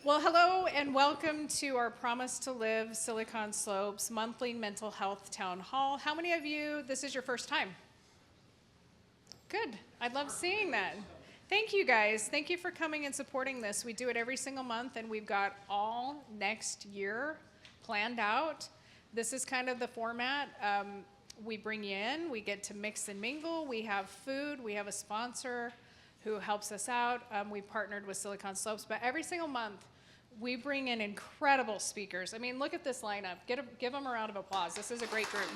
Well, hello and welcome to our Promise to Live Silicon Slopes monthly mental health town hall. How many of you, this is your first time? Good. I'd love seeing that. Thank you guys. Thank you for coming and supporting this. We do it every single month and we've got all next year planned out. This is kind of the format. We bring you in, we get to mix and mingle, we have food, we have a sponsor who helps us out. We partnered with Silicon Slopes, but every single month we bring in incredible speakers. I mean, look at this lineup. Give them a round of applause. This is a great group.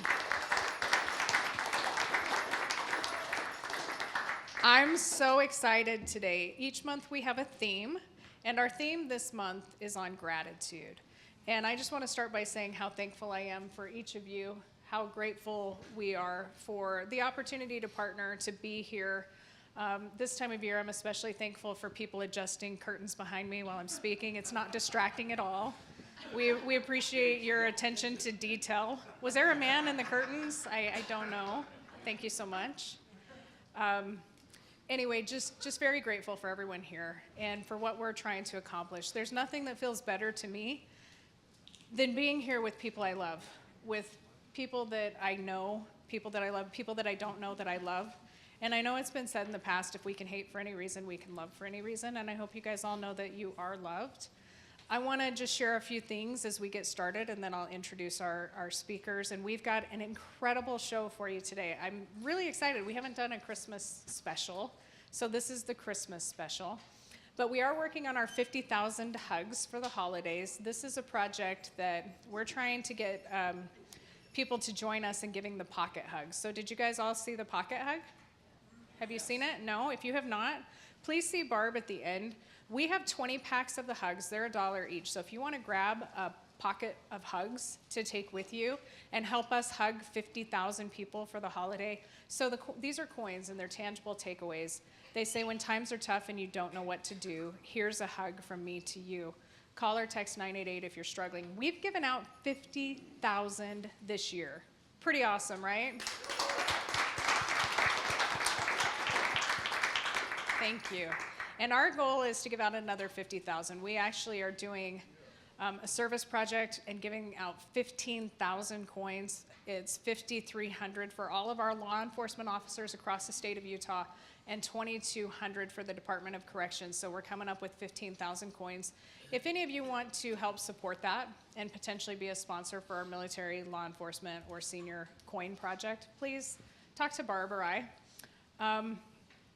I'm so excited today. Each month we have a theme, and our theme this month is on gratitude. And I just want to start by saying how thankful I am for each of you, how grateful we are for the opportunity to partner, to be here. This time of year, I'm especially thankful for people adjusting curtains behind me while I'm speaking. It's not distracting at all. We appreciate your attention to detail. Was there a man in the curtains? I don't know. Thank you so much. Anyway, just very grateful for everyone here and for what we're trying to accomplish. There's nothing that feels better to me than being here with people I love, with people that I know, people that I love, people that I don't know that I love. And I know it's been said in the past, if we can hate for any reason, we can love for any reason. And I hope you guys all know that you are loved. I want to just share a few things as we get started, and then I'll introduce our speakers. And we've got an incredible show for you today. I'm really excited. We haven't done a Christmas special, so this is the Christmas special. But we are working on our 50,000 hugs for the holidays. This is a project that we're trying to get people to join us in giving the pocket hugs. So did you guys all see the pocket hug? Have you seen it? No? If you have not, please see Barb at the end. We have 20 packs of the hugs. They're $1 each. So if you want to grab a pocket of hugs to take with you and help us hug 50,000 people for the holiday. So these are coins and they're tangible takeaways. They say when times are tough and you don't know what to do, here's a hug from me to you. Call or text 988 if you're struggling. We've given out 50,000 this year. Pretty awesome, right? Thank you. And our goal is to give out another 50,000. We actually are doing a service project and giving out 15,000 coins. It's 5,300 for all of our law enforcement officers across the state of Utah and 2,200 for the Department of Corrections. So we're coming up with 15,000 coins. If any of you want to help support that and potentially be a sponsor for our military, law enforcement, or senior coin project, please talk to Barb or I.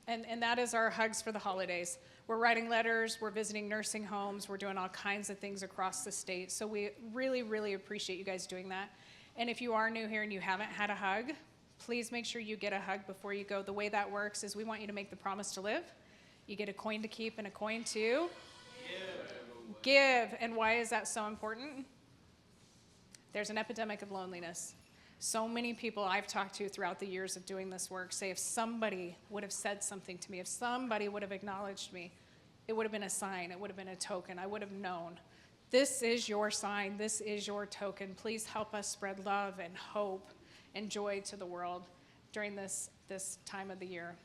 And that is our hugs for the holidays. We're writing letters, we're visiting nursing homes, we're doing all kinds of things across the state. So we really, really appreciate you guys doing that. And if you are new here and you haven't had a hug, please make sure you get a hug before you go. The way that works is we want you to make the promise to live. You get a coin to keep and a coin to give. And why is that so important? There's an epidemic of loneliness. So many people I've talked to throughout the years of doing this work say if somebody would have said something to me, if somebody would have acknowledged me, it would have been a sign, it would have been a token, I would have known. This is your sign, this is your token. Please help us spread love and hope and joy to the world during this time of the year.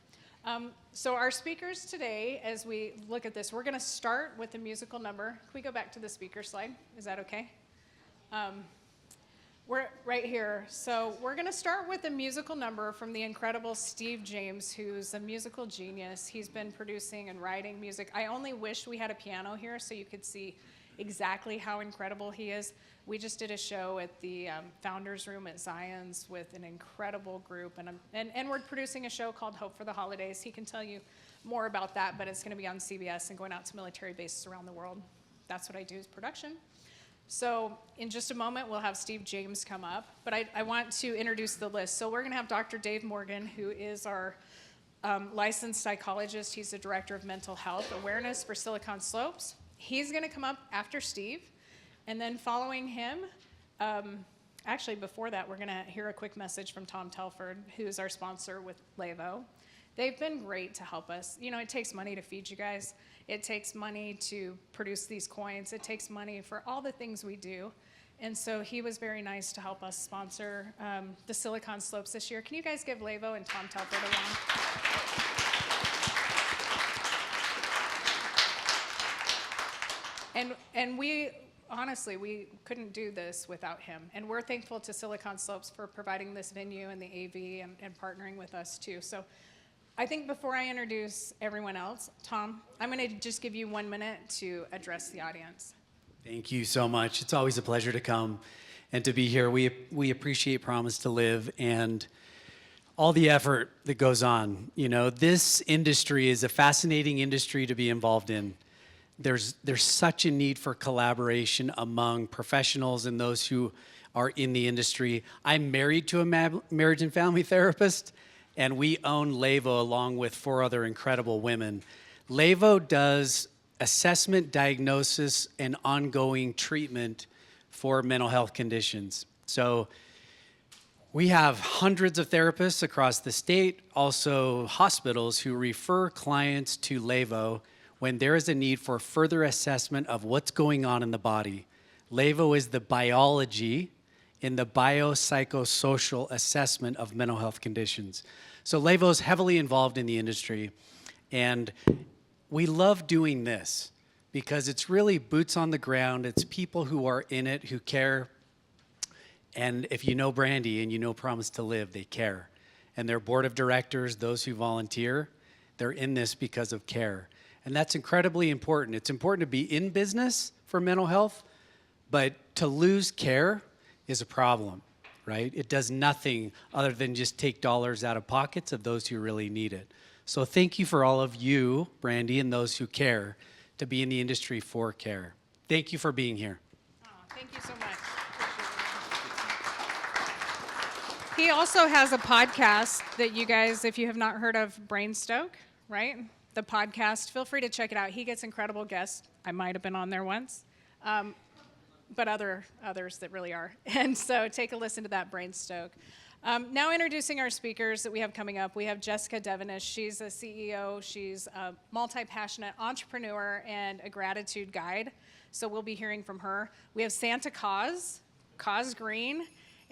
So our speakers today, as we look at this, we're going to start with a musical number. Can we go back to the speaker slide? Is that okay? We're right here. So we're going to start with a musical number from the incredible Steve James, who's a musical genius. He's been producing and writing music. I only wish we had a piano here so you could see exactly how incredible he is. We just did a show at the Founders Room at Zion's with an incredible group, and we're producing a show called Hope for the Holidays. He can tell you more about that, but it's going to be on CBS and going out to military bases around the world. That's what I do, is production. So in just a moment, we'll have Steve James come up, but I want to introduce the list. So we're going to have Dr. Dave Morgan, who is our licensed psychologist. He's the director of mental health awareness for Silicon Slopes. He's going to come up after Steve, and then following him, actually before that, we're going to hear a quick message from Tom Telford, who's our sponsor with Levo. They've been great to help us. You know, it takes money to feed you guys. It takes money to produce these coins. It takes money for all the things we do. And so he was very nice to help us sponsor the Silicon Slopes this year. Can you guys give Levo and Tom Telford a round? And we, honestly, we couldn't do this without him. And we're thankful to Silicon Slopes for providing this venue and the AV and partnering with us too. So I think before I introduce everyone else, Tom, I'm going to just give you 1 minute to address the audience. Thank you so much. It's always a pleasure to come and to be here. We appreciate Promise to Live and all the effort that goes on. You know, this industry is a fascinating industry to be involved in. There's such a need for collaboration among professionals and those who are in the industry. I'm married to a marriage and family therapist, and we own Levo along with 4 other incredible women. Levo does assessment, diagnosis, and ongoing treatment for mental health conditions. So we have hundreds of therapists across the state, also hospitals who refer clients to Levo when there is a need for further assessment of what's going on in the body. Levo is the biology in the biopsychosocial assessment of mental health conditions. So Levo is heavily involved in the industry, and we love doing this because it's really boots on the ground. It's people who are in it, who care. And if you know Brandy and you know Promise to Live, they care. And their board of directors, those who volunteer, they're in this because of care. And that's incredibly important. It's important to be in business for mental health, but to lose care is a problem, right? It does nothing other than just take dollars out of pockets of those who really need it. So thank you for all of you, Brandy, and those who care to be in the industry for care. Thank you for being here. Oh, thank you so much. He also has a podcast that you guys, if you have not heard of Brainstoke, right? The podcast, feel free to check it out. He gets incredible guests. I might have been on there once, but others that really are. And so take a listen to that, Brainstoke. Now introducing our speakers that we have coming up. We have Jessica Devenish. She's a CEO. She's a multi-passionate entrepreneur and a gratitude guide. So we'll be hearing from her. We have Santa Cause Green.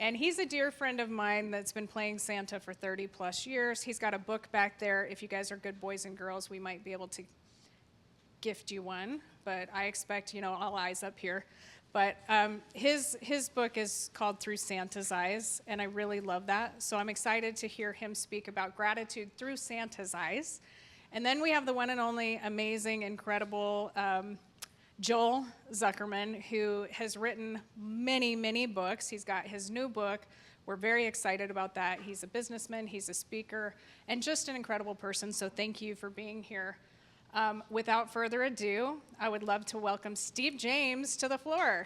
And he's a dear friend of mine that's been playing Santa for 30 plus years. He's got a book back there. If you guys are good boys and girls, we might be able to gift you one. But I expect, all eyes up here. But his book is called Through Santa's Eyes, and I really love that. So I'm excited to hear him speak about gratitude through Santa's eyes. And then we have the one and only amazing, incredible Joel Zuckerman, who has written many, many books. He's got his new book. We're very excited about that. He's a businessman, he's a speaker, and just an incredible person. So thank you for being here. Without further ado, I would love to welcome Steve James to the floor.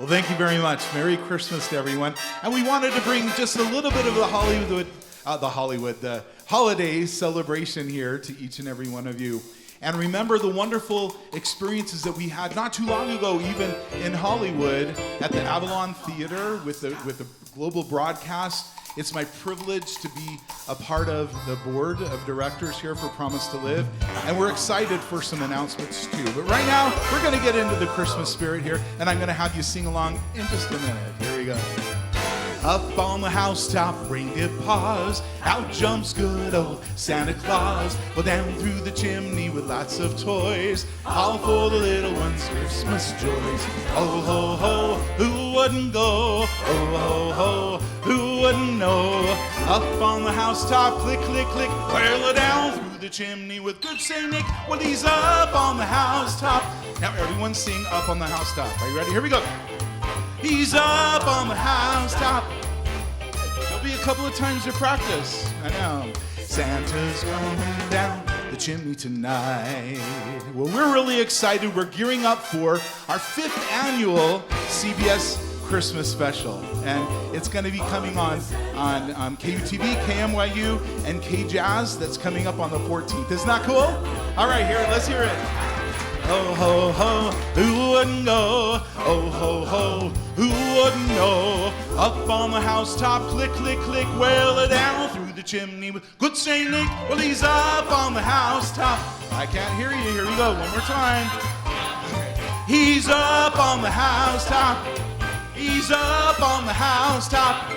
Well, thank you very much. Merry Christmas to everyone. And we wanted to bring just a little bit of the holiday celebration here to each and every one of you. And remember the wonderful experiences that we had not too long ago, even in Hollywood, at the Avalon Theater with the global broadcast. It's my privilege to be a part of the board of directors here for Promise to Live. And we're excited for some announcements too. But right now, we're going to get into the Christmas spirit here, and I'm going to have you sing along in just a minute. Here we go. Up on the housetop, reindeer paws, out jumps good old Santa Claus. Well, down through the chimney with lots of toys, all for the little ones' Christmas joys. Oh, ho, ho, who wouldn't go? Oh, ho, ho, who wouldn't know? Up on the housetop, click, click, click, whirl it down through the chimney with good Saint Nick. Well, he's up on the housetop. Now everyone sing Up on the Housetop. Are you ready? Here we go. He's up on the housetop. There'll be a couple of times to practice. I know. Santa's coming down the chimney tonight. Well, we're really excited. We're gearing up for our 5th annual CBS Christmas special. And it's going to be coming on KUTV, KMYU, and KJazz. That's coming up on the 14th. Isn't that cool? All right, let's hear it. Oh, ho, ho, who wouldn't go? Oh, ho, ho, who wouldn't know? Up on the housetop, click, click, click, wail it down through the chimney with good Saint Nick. Well, he's up on the housetop. I can't hear you. Here we go, one more time. He's up on the housetop. He's up on the housetop.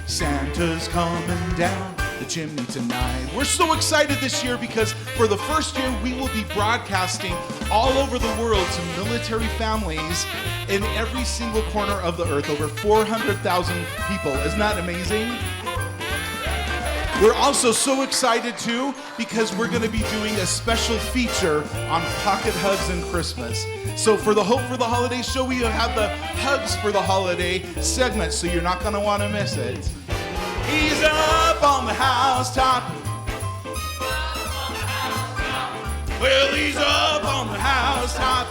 Santa's coming down the the chimney tonight. We're so excited this year because for the first year, we will be broadcasting all over the world to military families in every single corner of the earth, over 400,000 people. Isn't that amazing? We're also so excited too because we're going to be doing a special feature on pocket hugs and Christmas. So for the Hope for the Holiday show, we have the Hugs for the Holiday segment, so you're not going to want to miss it. He's up on the housetop. Well, he's up on the housetop.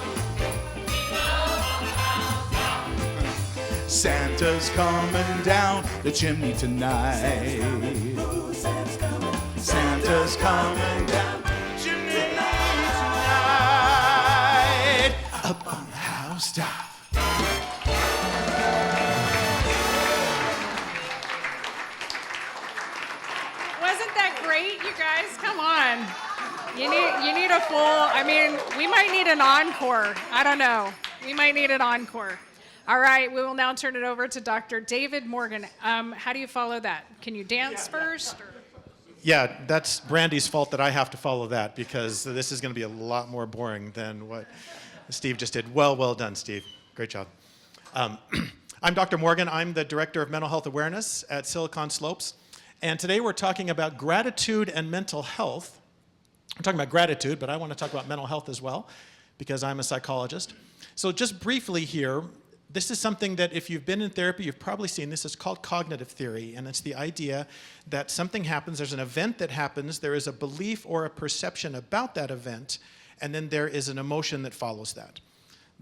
Santa's coming down the chimney tonight. Santa's coming down the chimney tonight. Up on the housetop. Wasn't that great, you guys? Come on. You need a full, I mean, we might need an encore. I don't know. We might need an encore. All right, we will now turn it over to Dr. David Morgan. How do you follow that? Can you dance first? Or? Yeah, that's Brandy's fault that I have to follow that because this is going to be a lot more boring than what Steve just did. Well done, Steve. Great job. I'm Dr. Morgan. I'm the Director of Mental Health Awareness at Silicon Slopes. And today we're talking about gratitude and mental health. We're talking about gratitude, but I want to talk about mental health as well because I'm a psychologist. So just briefly here, this is something that if you've been in therapy, you've probably seen this. It's called cognitive theory, and it's the idea that something happens, there's an event that happens, there is a belief or a perception about that event, and then there is an emotion that follows that.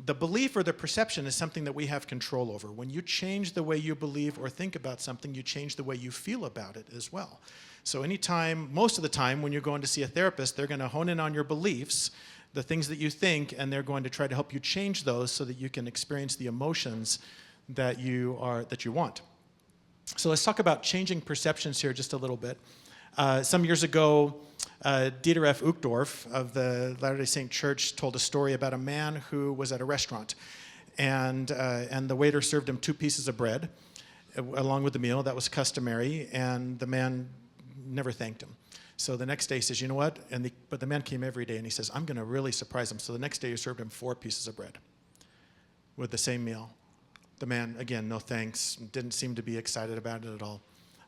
The belief or the perception is something that we have control over. When you change the way you believe or think about something, you change the way you feel about it as well. So anytime, most of the time, when you're going to see a therapist, they're going to hone in on your beliefs, the things that you think, and they're going to try to help you change those so that you can experience the emotions that you want. So let's talk about changing perceptions here just a little bit. Some years ago, Dieter F. Uchtdorf of the Latter-day Saint Church told a story about a man who was at a restaurant, and the waiter served him 2 pieces of bread along with the meal. That was customary, and the man never thanked him. So the next day he says, you know what? But the man came every day, and he says, I'm going to really surprise him. So the next day he served him 4 pieces of bread with the same meal. The man, again, no thanks, didn't seem to be excited about it at all.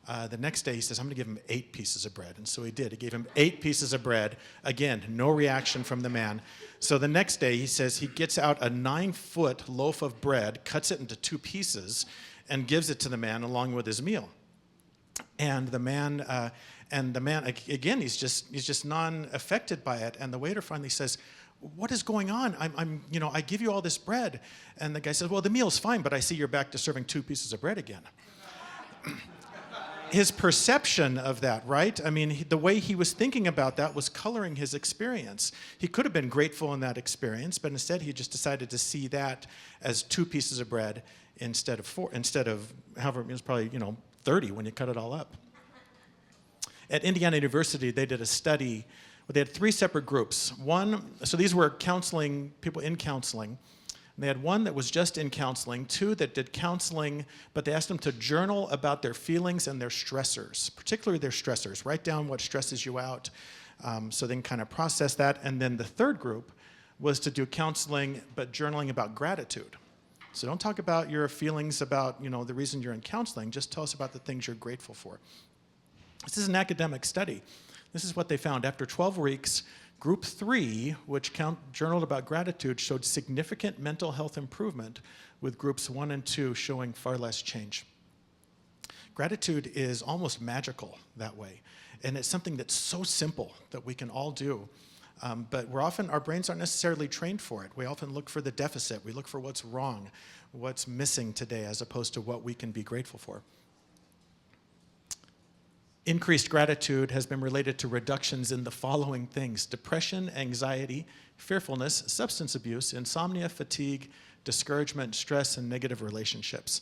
The next day he says, I'm going to give him 8 pieces of bread. And so he did. He gave him 8 pieces of bread. Again, no reaction from the man. So the next day he says he gets out a 9-foot loaf of bread, cuts it into 2 pieces, and gives it to the man along with his meal. And the man, again, he's just non-affected by it. And the waiter finally says, what is going on? I give you all this bread. And the guy says, well, the meal's fine, but I see you're back to serving 2 pieces of bread again. His perception of that, right? I mean, the way he was thinking about that was coloring his experience. He could have been grateful in that experience, but instead he just decided to see that as 2 pieces of bread instead of 4, instead of, however, it was probably, 30 when you cut it all up. At Indiana University, they did a study where they had 3 separate groups. So these were people in counseling. They had 1 that was just in counseling, 2 that did counseling, but they asked them to journal about their feelings and their stressors, particularly their stressors. Write down what stresses you out so they can kind of process that. And then the 3rd group was to do counseling, but journaling about gratitude. So don't talk about your feelings about, the reason you're in counseling. Just tell us about the things you're grateful for. This is an academic study. This is what they found. After 12 weeks, Group 3, which journaled about gratitude, showed significant mental health improvement, with groups 1 and 2 showing far less change. Gratitude is almost magical that way, and it's something that's so simple that we can all do. But our brains aren't necessarily trained for it. We often look for the deficit. We look for what's wrong, what's missing today, as opposed to what we can be grateful for. Increased gratitude has been related to reductions in the following things: depression, anxiety, fearfulness, substance abuse, insomnia, fatigue, discouragement, stress, and negative relationships.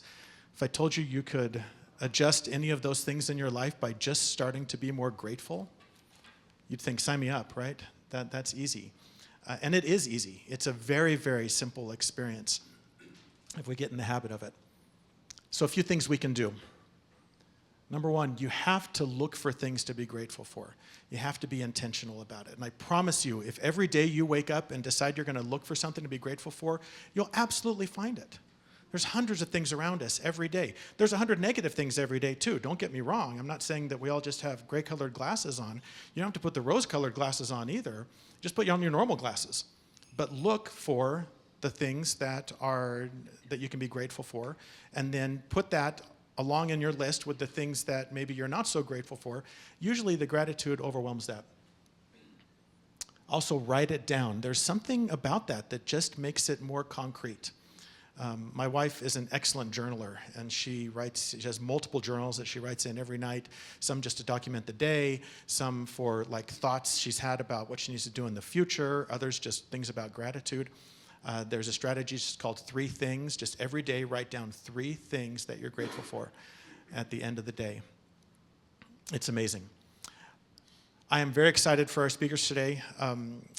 If I told you you could adjust any of those things in your life by just starting to be more grateful, you'd think, sign me up, right? That's easy. And it is easy. It's a very, very simple experience if we get in the habit of it. So a few things we can do. Number one, you have to look for things to be grateful for. You have to be intentional about it. And I promise you, if every day you wake up and decide you're going to look for something to be grateful for, you'll absolutely find it. There's hundreds of things around us every day. There's 100 negative things every day too. Don't get me wrong. I'm not saying that we all just have gray-colored glasses on. You don't have to put the rose-colored glasses on either. Just put on your normal glasses. But look for the things that you can be grateful for, and then put that along in your list with the things that maybe you're not so grateful for. Usually the gratitude overwhelms that. Also, write it down. There's something about that just makes it more concrete. My wife is an excellent journaler, and she has multiple journals that she writes in every night, some just to document the day, some for like thoughts she's had about what she needs to do in the future, others just things about gratitude. There's a strategy just called 3 things. Just every day write down 3 things that you're grateful for at the end of the day. It's amazing. I am very excited for our speakers today,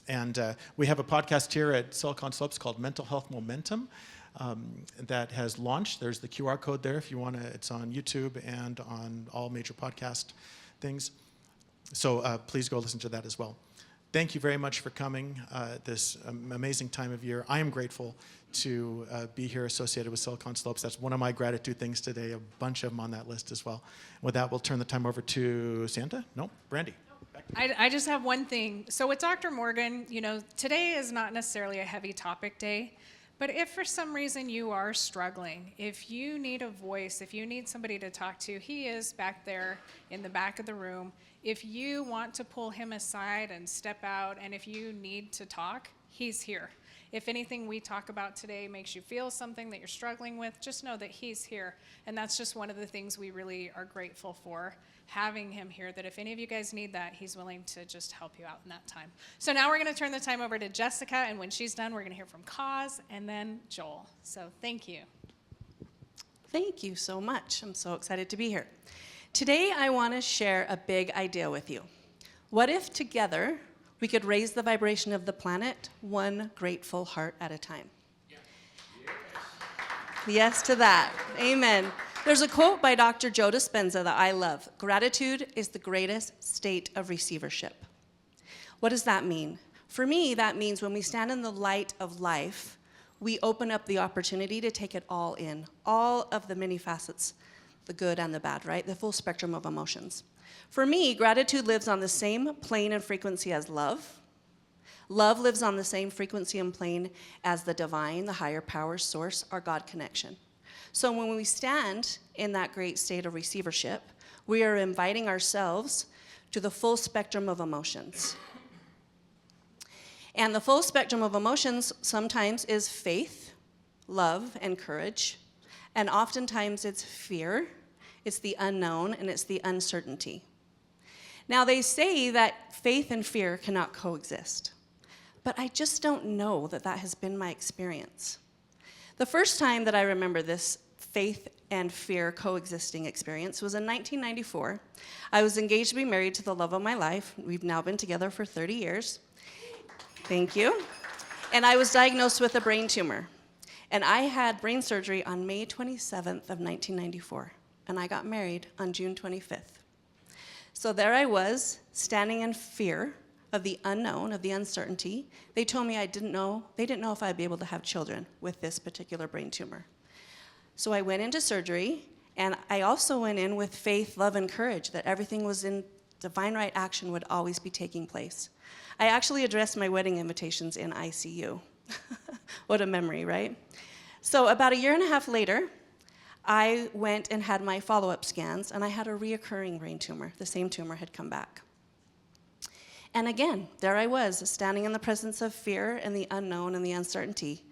and we have a podcast here at Silicon Slopes called Mental Health Momentum. That has launched. There's the QR code there if you want to. It's on YouTube and on all major podcast things. So please go listen to that as well. Thank you very much for coming this amazing time of year. I am grateful to be here associated with Silicon Slopes. That's one of my gratitude things today, a bunch of them on that list as well. With that, we'll turn the time over to Santa? No, Brandy. I just have one thing. So with Dr. Morgan, today is not necessarily a heavy topic day. But if for some reason you are struggling, if you need a voice, if you need somebody to talk to, he is back there in the back of the room. If you want to pull him aside and step out, and if you need to talk, he's here. If anything we talk about today makes you feel something that you're struggling with, just know that he's here. And that's just one of the things we really are grateful for, having him here, that if any of you guys need that, he's willing to just help you out in that time. So now we're going to turn the time over to Jessica, and when she's done, we're going to hear from Kaz and then Joel. So thank you. Thank you so much. I'm so excited to be here. Today, I want to share a big idea with you. What if together we could raise the vibration of the planet one grateful heart at a time? Yes to that. Amen. There's a quote by Dr. Joe Dispenza that I love. Gratitude is the greatest state of receivership. What does that mean? For me, that means when we stand in the light of life, we open up the opportunity to take it all in, all of the many facets, the good and the bad, right? The full spectrum of emotions. For me, gratitude lives on the same plane and frequency as love. Love lives on the same frequency and plane as the divine, the higher power source, our God connection. So when we stand in that great state of receivership, we are inviting ourselves to the full spectrum of emotions. And the full spectrum of emotions sometimes is faith, love, and courage. And oftentimes it's fear, it's the unknown, and it's the uncertainty. Now they say that faith and fear cannot coexist. But I just don't know that that has been my experience. The first time that I remember this faith and fear coexisting experience was in 1994. I was engaged to be married to the love of my life. We've now been together for 30 years. Thank you. And I was diagnosed with a brain tumor. And I had brain surgery on May 27th of 1994. And I got married on June 25th. So there I was, standing in fear of the unknown, of the uncertainty. They told me they didn't know if I'd be able to have children with this particular brain tumor. So I went into surgery, and I also went in with faith, love, and courage that everything was in divine right action would always be taking place. I actually addressed my wedding invitations in ICU. What a memory, right? So about a year and a half later, I went and had my follow-up scans, and I had a reoccurring brain tumor. The same tumor had come back. And again, there I was, standing in the presence of fear and the unknown and the uncertainty.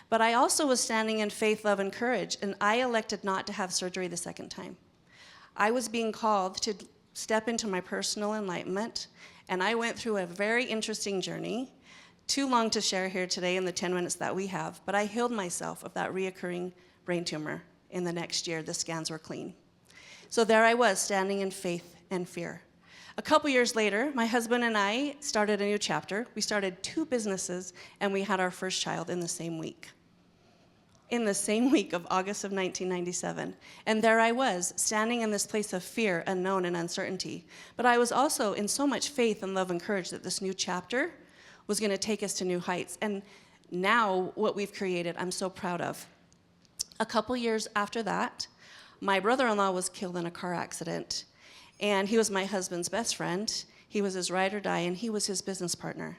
But I also was standing in faith, love, and courage, and I elected not to have surgery the second time. I was being called to step into my personal enlightenment, and I went through a very interesting journey, too long to share here today in the 10 minutes that we have, but I healed myself of that reoccurring brain tumor in the next year. The scans were clean. So there I was, standing in faith and fear. A couple years later, my husband and I started a new chapter. We started 2 businesses, and we had our first child in the same week. in the same week of August of 1997. And there I was, standing in this place of fear, unknown, and uncertainty. But I was also in so much faith and love and courage that this new chapter was going to take us to new heights. And now what we've created, I'm so proud of. A couple years after that, my brother-in-law was killed in a car accident. And he was my husband's best friend. He was his ride or die, and he was his business partner.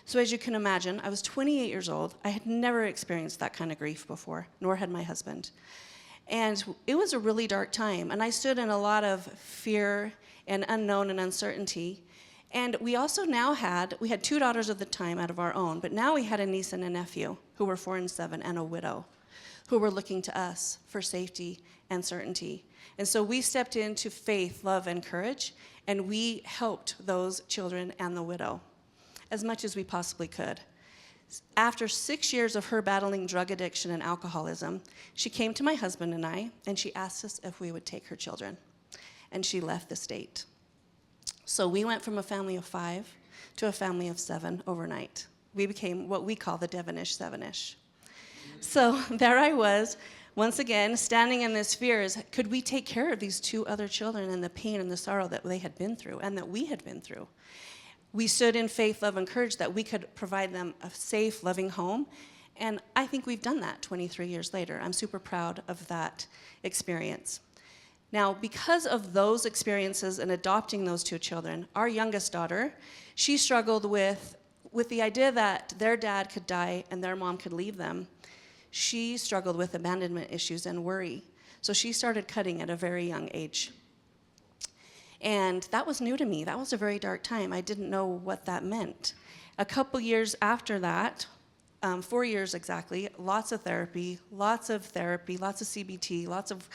So as you can imagine, I was 28 years old. I had never experienced that kind of grief before, nor had my husband. And it was a really dark time, and I stood in a lot of fear and unknown and uncertainty. And we also we had 2 daughters at the time out of our own, but now we had a niece and a nephew who were 4 and 7, and a widow, who were looking to us for safety and certainty. And so we stepped into faith, love, and courage, and we helped those children and the widow as much as we possibly could. After 6 years of her battling drug addiction and alcoholism, she came to my husband and I, and she asked us if we would take her children. And she left the state. So we went from a family of 5 to a family of 7 overnight. We became what we call the Devenish 7-ish. So there I was, once again, standing in this fear is, could we take care of these 2 other children and the pain and the sorrow that they had been through and that we had been through? We stood in faith, love, and courage that we could provide them a safe, loving home. And I think we've done that 23 years later. I'm super proud of that experience. Now, because of those experiences and adopting those 2 children, our youngest daughter, she struggled with the idea that their dad could die and their mom could leave them. She struggled with abandonment issues and worry. So she started cutting at a very young age. And that was new to me. That was a very dark time. I didn't know what that meant. A couple years after that, 4 years exactly, lots of therapy, lots of CBT, lots of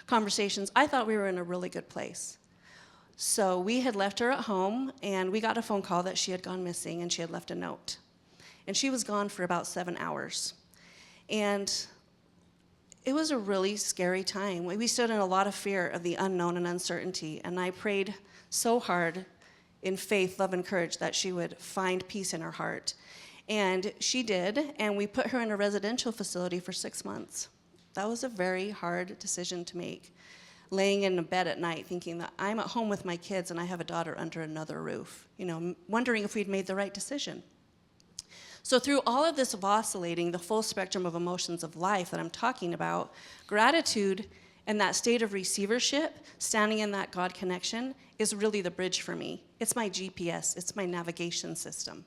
conversations. I thought we were in a really good place. So we had left her at home, and we got a phone call that she had gone missing, and she had left a note. And she was gone for about 7 hours. And it was a really scary time. We stood in a lot of fear of the unknown and uncertainty, and I prayed so hard in faith, love, and courage that she would find peace in her heart. And she did, and we put her in a residential facility for 6 months. That was a very hard decision to make, laying in a bed at night thinking that I'm at home with my kids and I have a daughter under another roof, wondering if we'd made the right decision. So through all of this oscillating, the full spectrum of emotions of life that I'm talking about, gratitude and that state of receivership, standing in that God connection, is really the bridge for me. It's my GPS. It's my navigation system.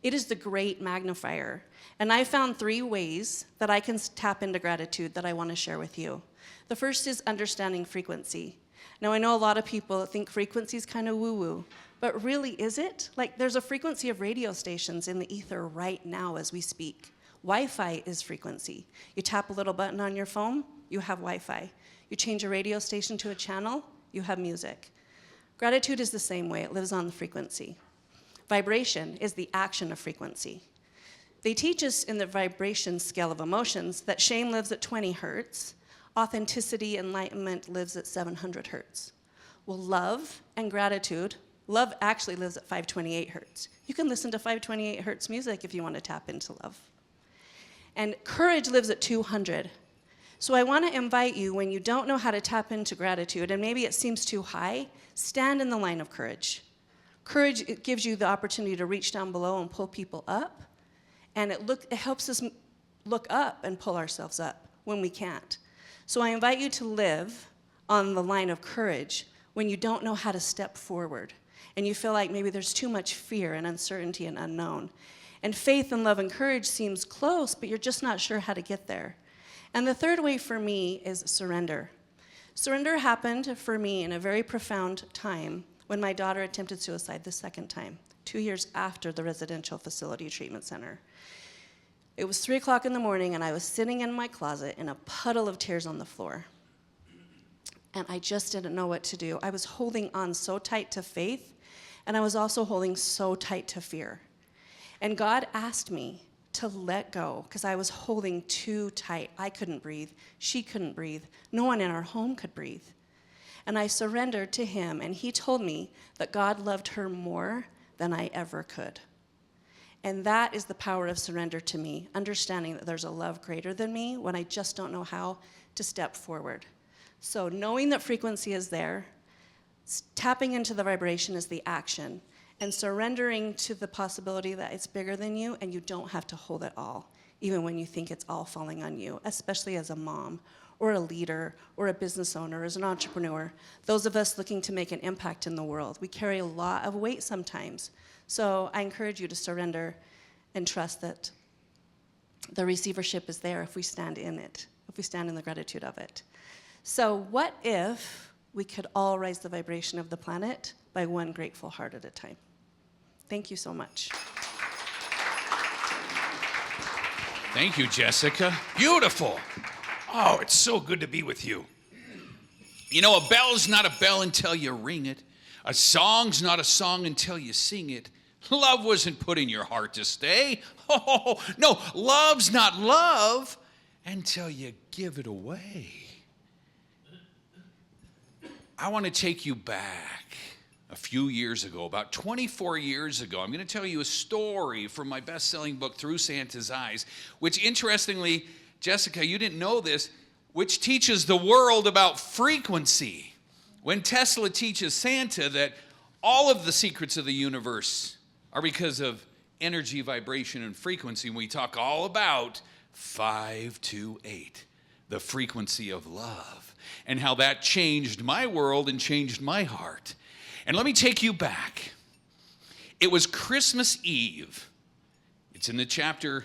It is the great magnifier. And I found 3 ways that I can tap into gratitude that I want to share with you. The first is understanding frequency. Now, I know a lot of people think frequency is kind of woo-woo, but really, is it? Like, there's a frequency of radio stations in the ether right now as we speak. Wi-Fi is frequency. You tap a little button on your phone, you have Wi-Fi. You change a radio station to a channel, you have music. Gratitude is the same way. It lives on the frequency. Vibration is the action of frequency. They teach us in the vibration scale of emotions that shame lives at 20 hertz, authenticity, enlightenment lives at 700 hertz. Well, love and gratitude, love actually lives at 528 hertz. You can listen to 528 hertz music if you want to tap into love. And courage lives at 200. So I want to invite you, when you don't know how to tap into gratitude, and maybe it seems too high, stand in the line of courage. Courage, it gives you the opportunity to reach down below and pull people up, and it helps us look up and pull ourselves up when we can't. So I invite you to live on the line of courage when you don't know how to step forward, and you feel like maybe there's too much fear and uncertainty and unknown. And faith and love and courage seems close, but you're just not sure how to get there. And the third way for me is surrender. Surrender happened for me in a very profound time when my daughter attempted suicide the second time, 2 years after the residential facility treatment center. It was 3 o'clock in the morning, and I was sitting in my closet in a puddle of tears on the floor. And I just didn't know what to do. I was holding on so tight to faith, and I was also holding so tight to fear. And God asked me to let go because I was holding too tight. I couldn't breathe. She couldn't breathe. No one in our home could breathe. And I surrendered to him, and he told me that God loved her more than I ever could. And that is the power of surrender to me, understanding that there's a love greater than me when I just don't know how to step forward. So knowing that frequency is there, tapping into the vibration is the action, and surrendering to the possibility that it's bigger than you and you don't have to hold it all, even when you think it's all falling on you, especially as a mom or a leader or a business owner, as an entrepreneur. Those of us looking to make an impact in the world, we carry a lot of weight sometimes. So I encourage you to surrender and trust that the receivership is there if we stand in it, if we stand in the gratitude of it. So what if we could all raise the vibration of the planet by one grateful heart at a time? Thank you so much. Thank you, Jessica. Beautiful. Oh, it's so good to be with you. You know, a bell's not a bell until you ring it. A song's not a song until you sing it. Love wasn't put in your heart to stay. Oh, no, love's not love until you give it away. I want to take you back a few years ago, about 24 years ago. I'm going to tell you a story from my best-selling book, Through Santa's Eyes, which, interestingly, Jessica, you didn't know this, which teaches the world about frequency. When Tesla teaches Santa that all of the secrets of the universe are because of energy, vibration, and frequency, we talk all about 528, the frequency of love, and how that changed my world and changed my heart. And let me take you back. It was Christmas Eve. It's in the chapter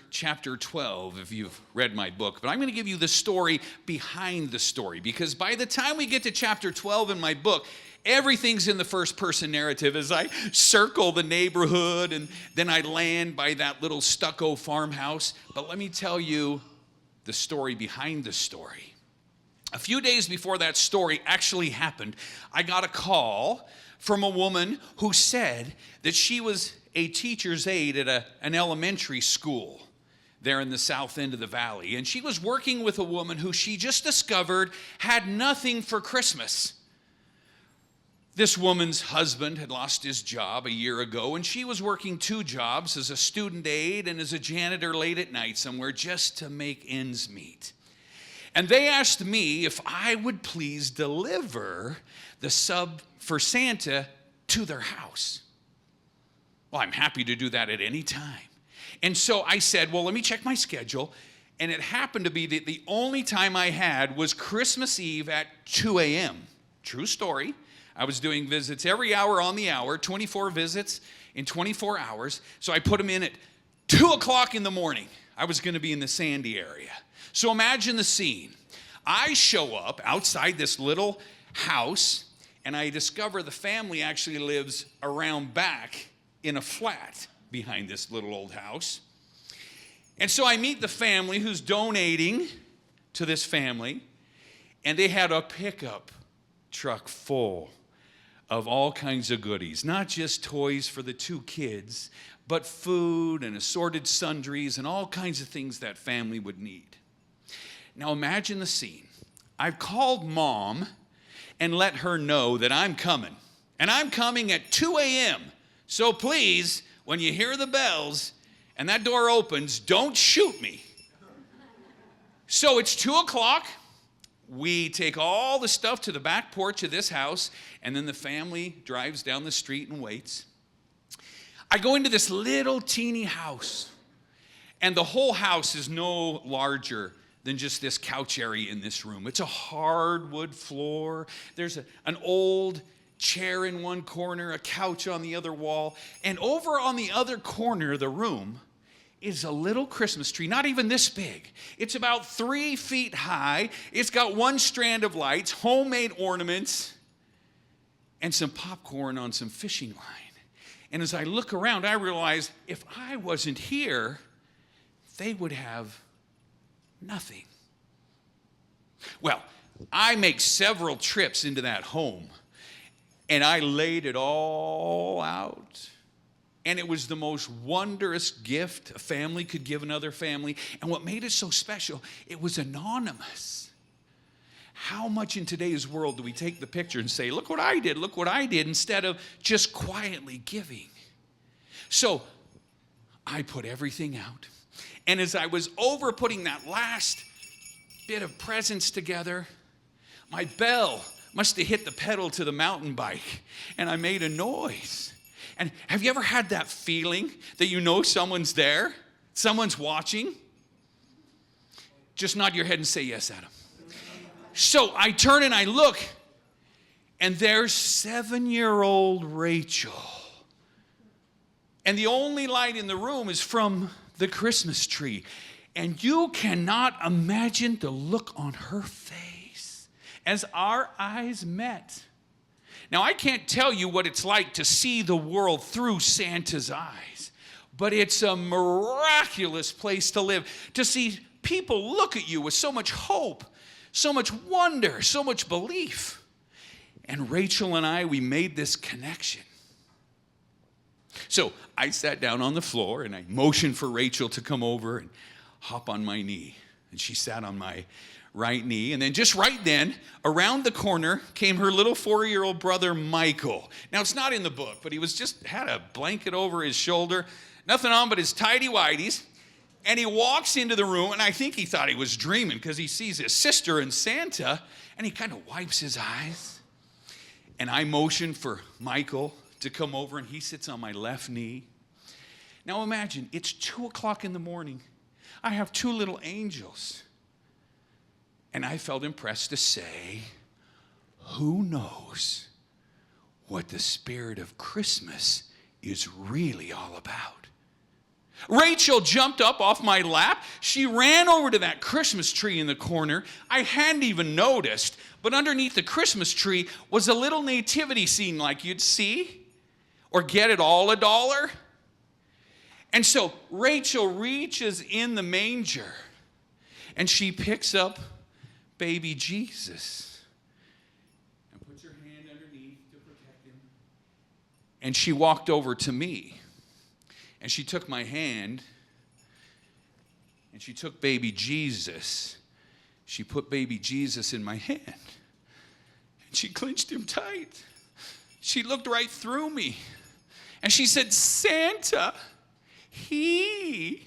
12, if you've read my book. But I'm going to give you the story behind the story, because by the time we get to chapter 12 in my book, everything's in the first-person narrative as I circle the neighborhood, and then I land by that little stucco farmhouse. But let me tell you the story behind the story. A few days before that story actually happened, I got a call from a woman who said that she was a teacher's aide at an elementary school there in the south end of the valley. And she was working with a woman who she just discovered had nothing for Christmas. This woman's husband had lost his job a year ago, and she was working 2 jobs as a student aide and as a janitor late at night somewhere just to make ends meet. And they asked me if I would please deliver the sub for Santa to their house. Well, I'm happy to do that at any time. And so I said, well, let me check my schedule. And it happened to be that the only time I had was Christmas Eve at 2 a.m. True story. I was doing visits every hour on the hour, 24 visits in 24 hours. So I put them in at 2 o'clock in the morning. I was going to be in the Sandy area. So imagine the scene. I show up outside this little house, and I discover the family actually lives around back in a flat behind this little old house. And so I meet the family who's donating to this family, and they had a pickup truck full of all kinds of goodies, not just toys for the 2 kids, but food and assorted sundries and all kinds of things that family would need. Now imagine the scene. I've called Mom and let her know that I'm coming. And I'm coming at 2 a.m. So please, when you hear the bells and that door opens, don't shoot me. So it's 2 o'clock. We take all the stuff to the back porch of this house, and then the family drives down the street and waits. I go into this little teeny house, and the whole house is no larger than just this couch area in this room. It's a hardwood floor. There's an old chair in one corner, a couch on the other wall, and over on the other corner of the room is a little Christmas tree, not even this big. It's about 3 feet high. It's got 1 strand of lights, homemade ornaments, and some popcorn on some fishing line. And as I look around, I realize if I wasn't here, they would have nothing. Well, I make several trips into that home, and I laid it all out. And it was the most wondrous gift a family could give another family. And what made it so special, it was anonymous. How much in today's world do we take the picture and say, look what I did, instead of just quietly giving? So I put everything out. And as I was over putting that last bit of presents together, my bell must have hit the pedal to the mountain bike, and I made a noise. And have you ever had that feeling that you know someone's there? Someone's watching? Just nod your head and say yes, Adam. So I turn and I look, and there's 7-year-old Rachel. And the only light in the room is from the Christmas tree. And you cannot imagine the look on her face as our eyes met. Now, I can't tell you what it's like to see the world through Santa's eyes, but it's a miraculous place to live, to see people look at you with so much hope, so much wonder, so much belief. And Rachel and I, we made this connection. So I sat down on the floor and I motioned for Rachel to come over and hop on my knee. And she sat on my right knee. And then just right then, around the corner came her little 4-year-old brother, Michael. Now, it's not in the book, but he had a blanket over his shoulder, nothing on but his tighty-whities. And he walks into the room, and I think he thought he was dreaming because he sees his sister and Santa, and he kind of wipes his eyes. And I motion for Michael to come over, and he sits on my left knee. Now imagine, it's 2 o'clock in the morning. I have 2 little angels. And I felt impressed to say, who knows what the spirit of Christmas is really all about? Rachel jumped up off my lap. She ran over to that Christmas tree in the corner. I hadn't even noticed, but underneath the Christmas tree was a little nativity scene like you'd see or get at all $1. And so Rachel reaches in the manger and she picks up baby Jesus and puts her hand underneath to protect him. And she walked over to me and she took my hand and she took baby Jesus. She put baby Jesus in my hand and she clenched him tight. She looked right through me and she said, Santa, he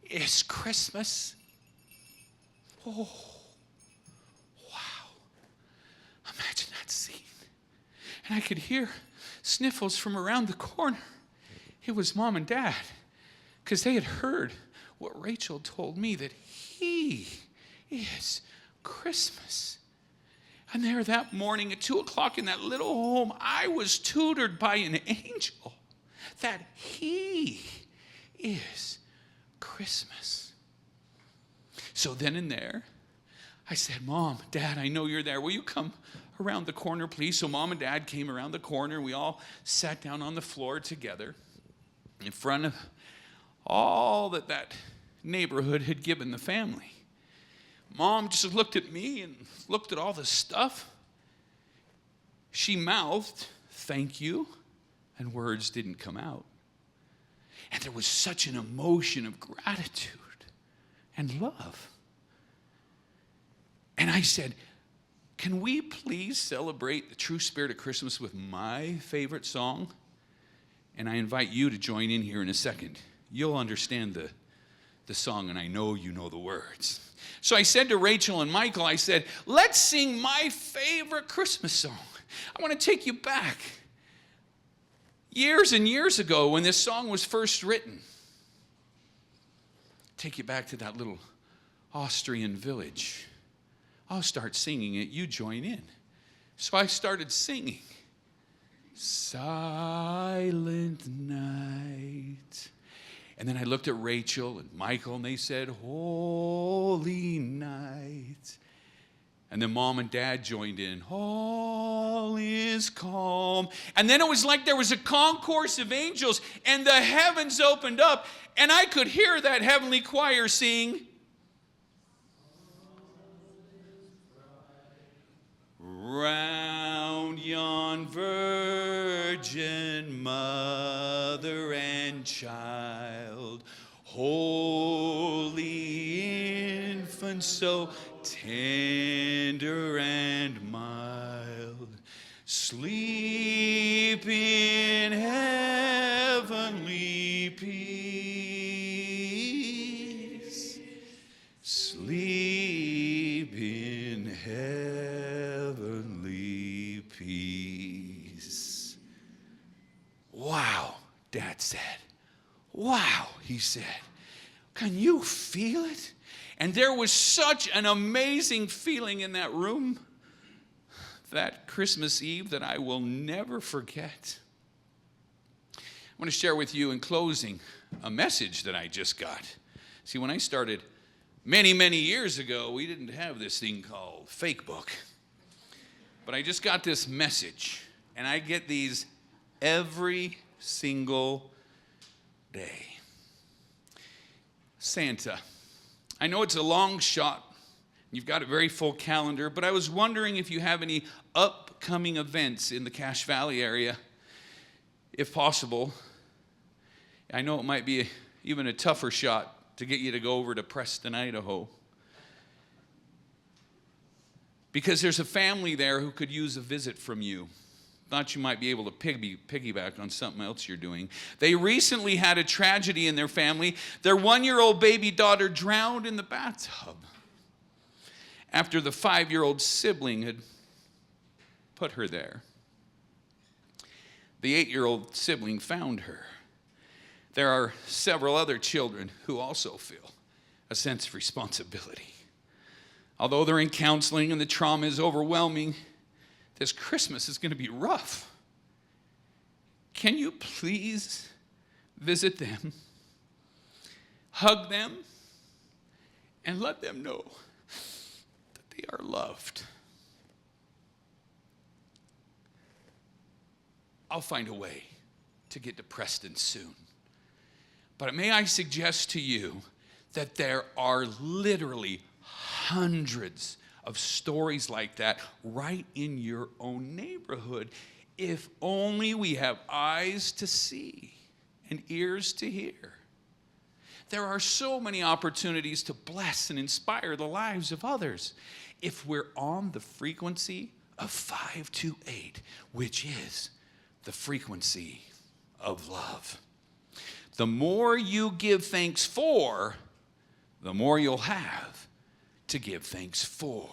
is Christmas. Oh, wow. Imagine that scene. And I could hear sniffles from around the corner. It was Mom and Dad, because they had heard what Rachel told me, that he is Christmas. And there that morning at 2 o'clock in that little home, I was tutored by an angel that he is Christmas. So then and there, I said, Mom, Dad, I know you're there. Will you come around the corner, please? So Mom and Dad came around the corner. We all sat down on the floor together in front of all that neighborhood had given the family. Mom just looked at me and looked at all the stuff. She mouthed, thank you, and words didn't come out. And there was such an emotion of gratitude and love. And I said, can we please celebrate the true spirit of Christmas with my favorite song? And I invite you to join in here in a second. You'll understand the song, and I know you know the words. So I said to Rachel and Michael, I said, let's sing my favorite Christmas song. I want to take you back years and years ago when this song was first written. Take you back to that little Austrian village. I'll start singing it, you join in. So I started singing. Silent night. And then I looked at Rachel and Michael and they said, holy night. And then Mom and Dad joined in. All is calm. And then it was like there was a concourse of angels and the heavens opened up and I could hear that heavenly choir sing, round yon virgin mother and child, holy infant, so tender and mild, sleep in heavenly peace. Dad said. Wow, he said. Can you feel it? And there was such an amazing feeling in that room that Christmas Eve that I will never forget. I want to share with you in closing a message that I just got. See, when I started many, many years ago, we didn't have this thing called Facebook. But I just got this message, and I get these every single day. Santa, I know it's a long shot. You've got a very full calendar, but I was wondering if you have any upcoming events in the Cache Valley area, if possible. I know it might be even a tougher shot to get you to go over to Preston, Idaho, because there's a family there who could use a visit from you. Thought you might be able to piggyback on something else you're doing. They recently had a tragedy in their family. Their 1-year-old baby daughter drowned in the bathtub after the 5-year-old sibling had put her there. The 8-year-old sibling found her. There are several other children who also feel a sense of responsibility. Although they're in counseling and the trauma is overwhelming, this Christmas is going to be rough. Can you please visit them, hug them, and let them know that they are loved? I'll find a way to get to Preston soon. But may I suggest to you that there are literally hundreds of stories like that right in your own neighborhood, if only we have eyes to see and ears to hear. There are so many opportunities to bless and inspire the lives of others if we're on the frequency of 528, which is the frequency of love. The more you give thanks for, the more you'll have to give thanks for.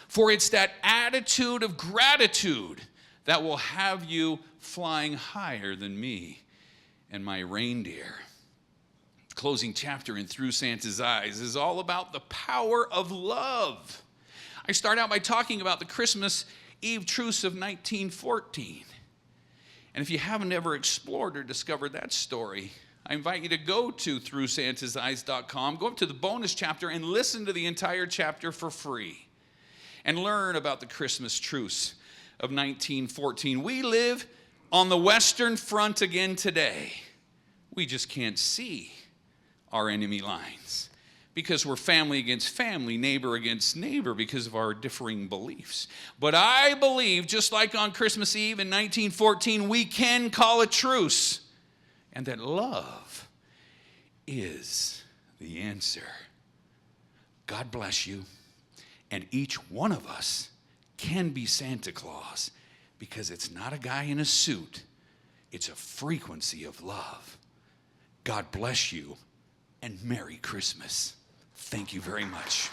For it's that attitude of gratitude that will have you flying higher than me and my reindeer. The closing chapter in Through Santa's Eyes is all about the power of love. I start out by talking about the Christmas Eve truce of 1914. And if you haven't ever explored or discovered that story, I invite you to go to throughsantaseyes.com, go up to the bonus chapter and listen to the entire chapter for free and learn about the Christmas truce of 1914. We live on the Western Front again today. We just can't see our enemy lines because we're family against family, neighbor against neighbor because of our differing beliefs. But I believe, just like on Christmas Eve in 1914, we can call a truce. And that love is the answer. God bless you. And each one of us can be Santa Claus because it's not a guy in a suit. It's a frequency of love. God bless you and Merry Christmas. Thank you very much.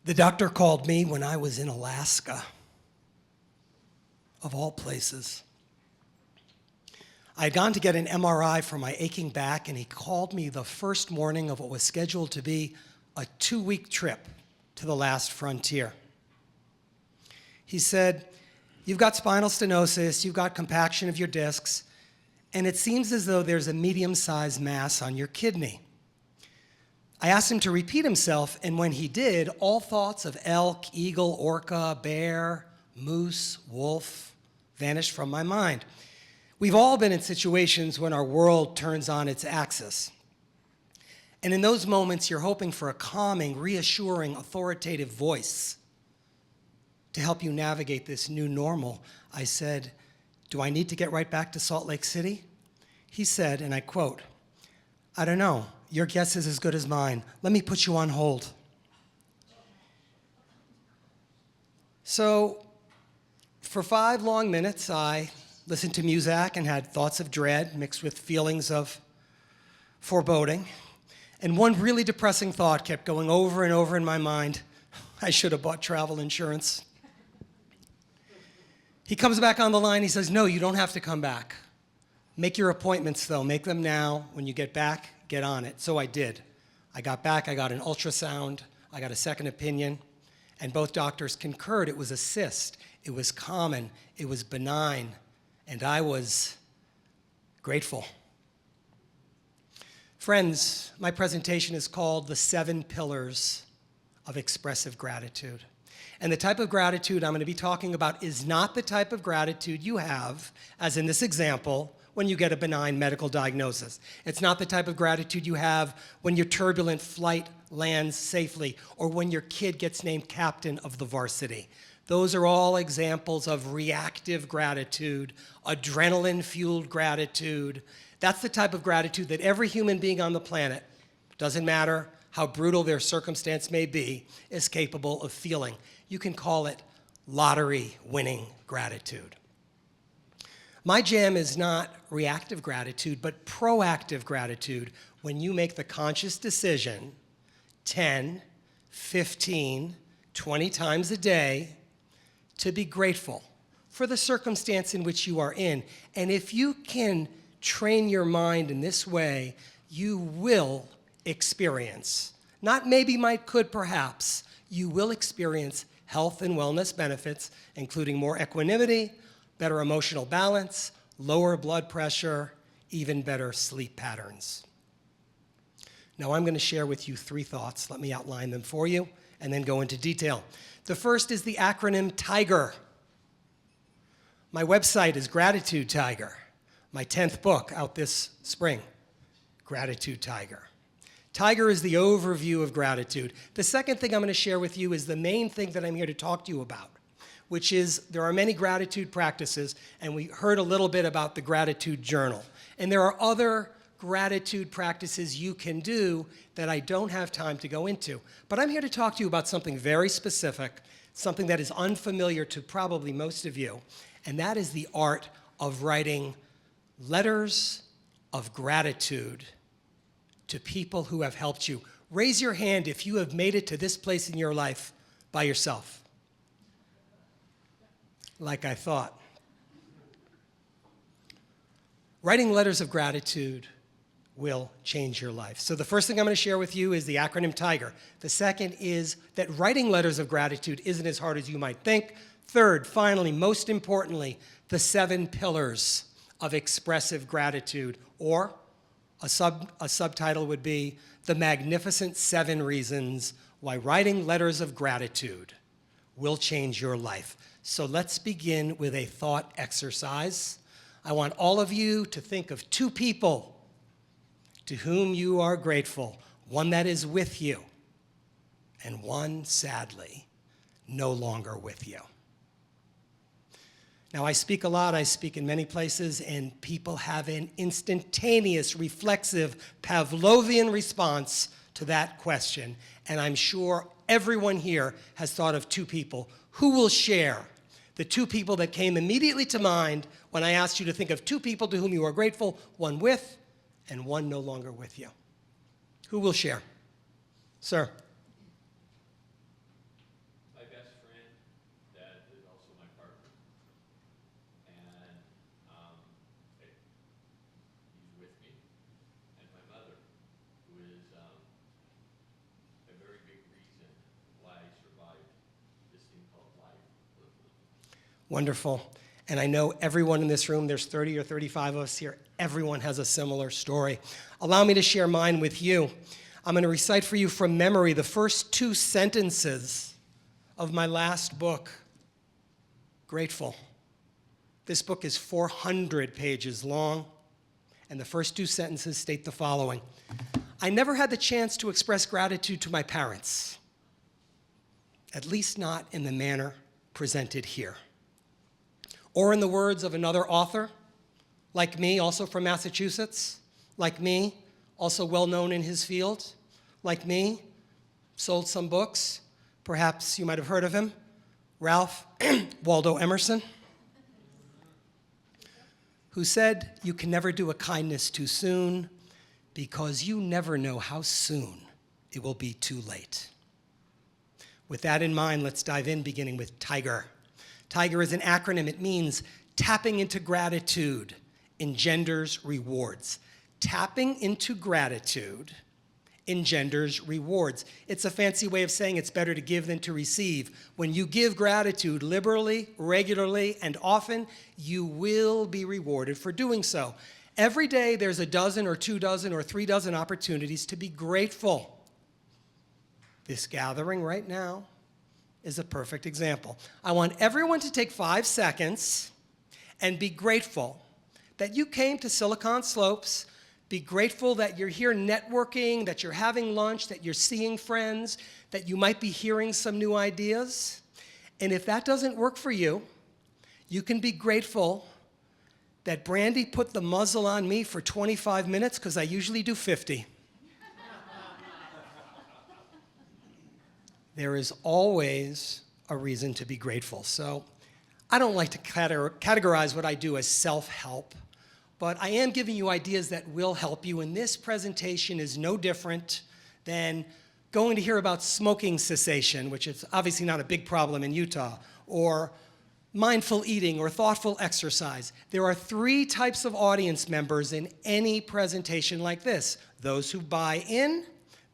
The doctor called me when I was in Alaska, of all places. I had gone to get an MRI for my aching back, and he called me the first morning of what was scheduled to be a 2-week trip to the last frontier. He said, "You've got spinal stenosis, you've got compaction of your discs, and it seems as though there's a medium-sized mass on your kidney." I asked him to repeat himself, and when he did, all thoughts of elk, eagle, orca, bear, moose, wolf vanished from my mind. We've all been in situations when our world turns on its axis. And in those moments, you're hoping for a calming, reassuring, authoritative voice to help you navigate this new normal. I said, "Do I need to get right back to Salt Lake City?" He said, and I quote, "I don't know. Your guess is as good as mine. Let me put you on hold." For 5 long minutes, I listened to music and had thoughts of dread mixed with feelings of foreboding. And one really depressing thought kept going over and over in my mind. I should have bought travel insurance. He comes back on the line. He says, no, you don't have to come back. Make your appointments, though. Make them now. When you get back, get on it. So I did. I got back. I got an ultrasound. I got a second opinion. And both doctors concurred it was a cyst. It was common. It was benign. And I was grateful. Friends, my presentation is called The 7 Pillars of Expressive Gratitude. And the type of gratitude I'm going to be talking about is not the type of gratitude you have, as in this example, when you get a benign medical diagnosis. It's not the type of gratitude you have when your turbulent flight lands safely or when your kid gets named captain of the varsity. Those are all examples of reactive gratitude, adrenaline-fueled gratitude. That's the type of gratitude that every human being on the planet, doesn't matter how brutal their circumstance may be, is capable of feeling. You can call it lottery-winning gratitude. My jam is not reactive gratitude, but proactive gratitude when you make the conscious decision 10, 15, 20 times a day to be grateful for the circumstance in which you are in. And if you can train your mind in this way, you will experience, not maybe, might, could, perhaps, you will experience health and wellness benefits, including more equanimity, better emotional balance, lower blood pressure, even better sleep patterns. Now I'm going to share with you 3 thoughts. Let me outline them for you and then go into detail. The first is the acronym TIGER. My website is Gratitude Tiger. My 10th book out this spring, Gratitude Tiger. Tiger is the overview of gratitude. The second thing I'm going to share with you is the main thing that I'm here to talk to you about, which is there are many gratitude practices, and we heard a little bit about the gratitude journal. And there are other gratitude practices you can do that I don't have time to go into. But I'm here to talk to you about something very specific, something that is unfamiliar to probably most of you, and that is the art of writing letters of gratitude to people who have helped you. Raise your hand if you have made it to this place in your life by yourself. Like I thought. Writing letters of gratitude will change your life. So the first thing I'm going to share with you is the acronym TIGER. The second is that writing letters of gratitude isn't as hard as you might think. Third, finally, most importantly, the 7 pillars of expressive gratitude, or a subtitle would be The Magnificent 7 Reasons Why Writing Letters of Gratitude Will Change Your Life. So let's begin with a thought exercise. I want all of you to think of 2 people to whom you are grateful, one that is with you, and one, sadly, no longer with you. Now, I speak a lot, I speak in many places, and people have an instantaneous, reflexive, Pavlovian response to that question, and I'm sure everyone here has thought of 2 people. Who will share the 2 people that came immediately to mind when I asked you to think of 2 people to whom you are grateful, one with and one no longer with you? Who will share? Sir. My best friend that is also my partner. And he's with me. And my mother, who is a very big reason why I survived this thing called life. Wonderful. And I know everyone in this room, there's 30 or 35 of us here, everyone has a similar story. Allow me to share mine with you. I'm going to recite for you from memory the first 2 sentences of my last book, Grateful. This book is 400 pages long, and the first 2 sentences state the following. I never had the chance to express gratitude to my parents, at least not in the manner presented here. Or in the words of another author, like me, also from Massachusetts, like me, also well known in his field, like me, sold some books, perhaps you might have heard of him, Ralph Waldo Emerson. who said you can never do a kindness too soon because you never know how soon it will be too late. With that in mind, let's dive in, beginning with TIGER. TIGER is an acronym. It means tapping into gratitude engenders rewards. Tapping into gratitude engenders rewards. It's a fancy way of saying it's better to give than to receive. When you give gratitude liberally, regularly, and often, you will be rewarded for doing so. Every day there's a dozen or 2 dozen or 3 dozen opportunities to be grateful. This gathering right now is a perfect example. I want everyone to take 5 seconds and be grateful that you came to Silicon Slopes. Be grateful that you're here networking, that you're having lunch, that you're seeing friends, that you might be hearing some new ideas. And if that doesn't work for you, you can be grateful that Brandy put the muzzle on me for 25 minutes because I usually do 50. There is always a reason to be grateful. So I don't like to categorize what I do as self-help, but I am giving you ideas that will help you, and this presentation is no different than going to hear about smoking cessation, which is obviously not a big problem in Utah, or mindful eating or thoughtful exercise. There are 3 types of audience members in any presentation like this: those who buy in,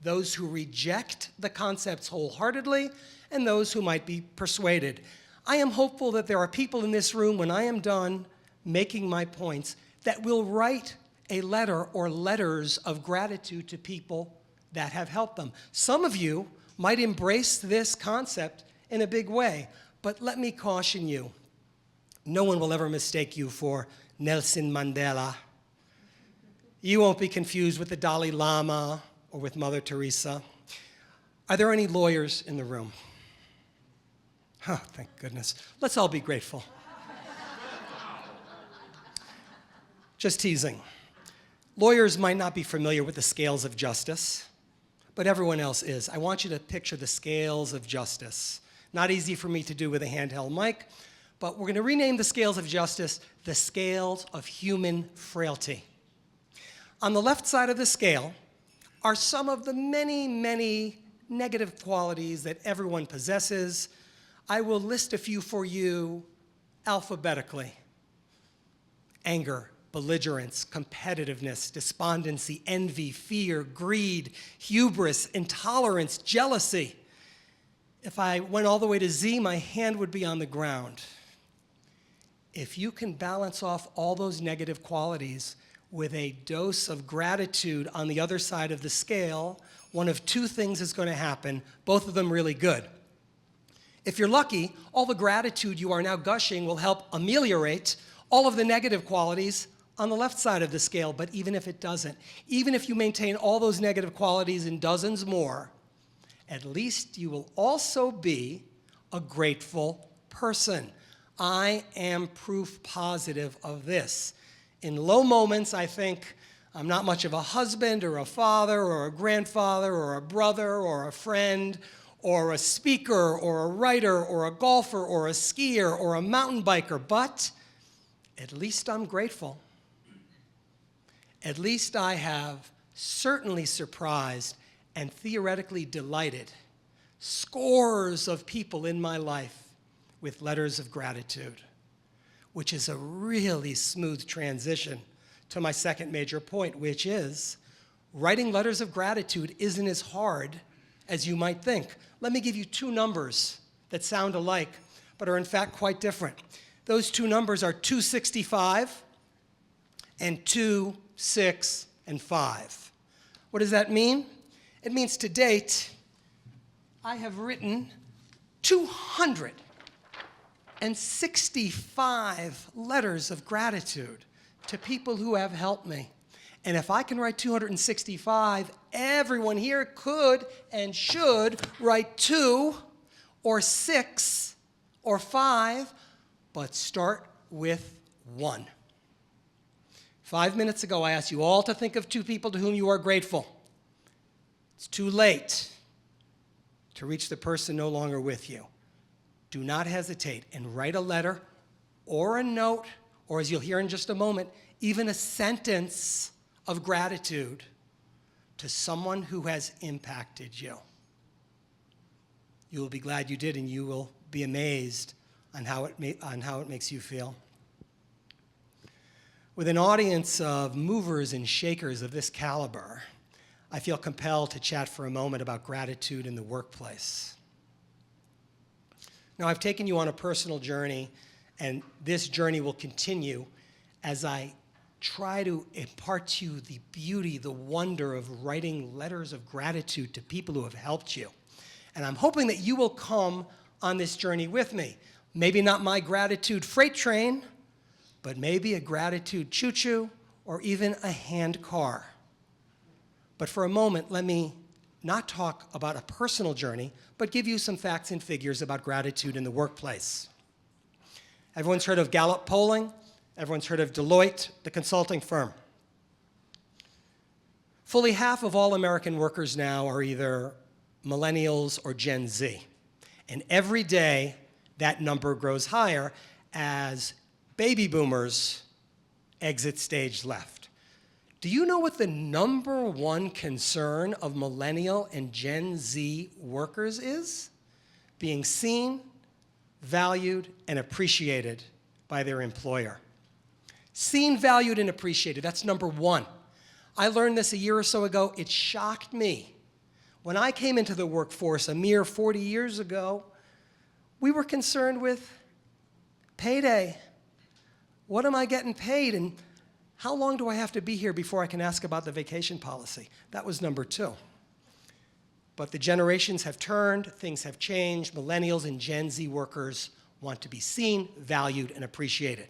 those who reject the concepts wholeheartedly, and those who might be persuaded. I am hopeful that there are people in this room, when I am done making my points, that will write a letter or letters of gratitude to people that have helped them. Some of you might embrace this concept in a big way, but let me caution you. No one will ever mistake you for Nelson Mandela. You won't be confused with the Dalai Lama or with Mother Teresa. Are there any lawyers in the room? Oh, thank goodness. Let's all be grateful. Just teasing. Lawyers might not be familiar with the scales of justice, but everyone else is. I want you to picture the scales of justice. Not easy for me to do with a handheld mic, but we're going to rename the scales of justice the scales of human frailty. On the left side of the scale are some of the many, many negative qualities that everyone possesses. I will list a few for you alphabetically: anger, belligerence, competitiveness, despondency, envy, fear, greed, hubris, intolerance, jealousy. If I went all the way to Z, my hand would be on the ground. If you can balance off all those negative qualities with a dose of gratitude on the other side of the scale, one of 2 things is going to happen, both of them really good. If you're lucky, all the gratitude you are now gushing will help ameliorate all of the negative qualities on the left side of the scale. But even if it doesn't, even if you maintain all those negative qualities and dozens more, at least you will also be a grateful person. I am proof positive of this. In low moments, I think I'm not much of a husband or a father or a grandfather or a brother or a friend or a speaker or a writer or a golfer or a skier or a mountain biker, but at least I'm grateful. At least I have certainly surprised and theoretically delighted scores of people in my life with letters of gratitude, which is a really smooth transition to my second major point, which is writing letters of gratitude isn't as hard as you might think. Let me give you 2 numbers that sound alike, but are in fact quite different. Those 2 numbers are 265 and 2, 6, and 5. What does that mean? It means to date, I have written 265 letters of gratitude to people who have helped me. And if I can write 265, everyone here could and should write 2 or 6 or 5, but start with 1. 5 minutes ago, I asked you all to think of 2 people to whom you are grateful. It's too late to reach the person no longer with you. Do not hesitate and write a letter or a note or as you'll hear in just a moment, even a sentence of gratitude to someone who has impacted you. You will be glad you did, and you will be amazed on how it makes you feel. With an audience of movers and shakers of this caliber, I feel compelled to chat for a moment about gratitude in the workplace. Now, I've taken you on a personal journey, and this journey will continue as I try to impart to you the beauty, the wonder of writing letters of gratitude to people who have helped you. And I'm hoping that you will come on this journey with me. Maybe not my gratitude freight train, but maybe a gratitude choo-choo or even a hand car. But for a moment, let me not talk about a personal journey, but give you some facts and figures about gratitude in the workplace. Everyone's heard of Gallup polling. Everyone's heard of Deloitte, the consulting firm. Fully half of all American workers now are either millennials or Gen Z. And every day, that number grows higher as baby boomers exit stage left. Do you know what the number one concern of millennial and Gen Z workers is? Being seen, valued, and appreciated by their employer. Seen, valued, and appreciated, that's number one. I learned this a year or so ago. It shocked me. When I came into the workforce a mere 40 years ago, we were concerned with payday. What am I getting paid, and how long do I have to be here before I can ask about the vacation policy? That was number two. But the generations have turned, things have changed. Millennials and Gen Z workers want to be seen, valued, and appreciated.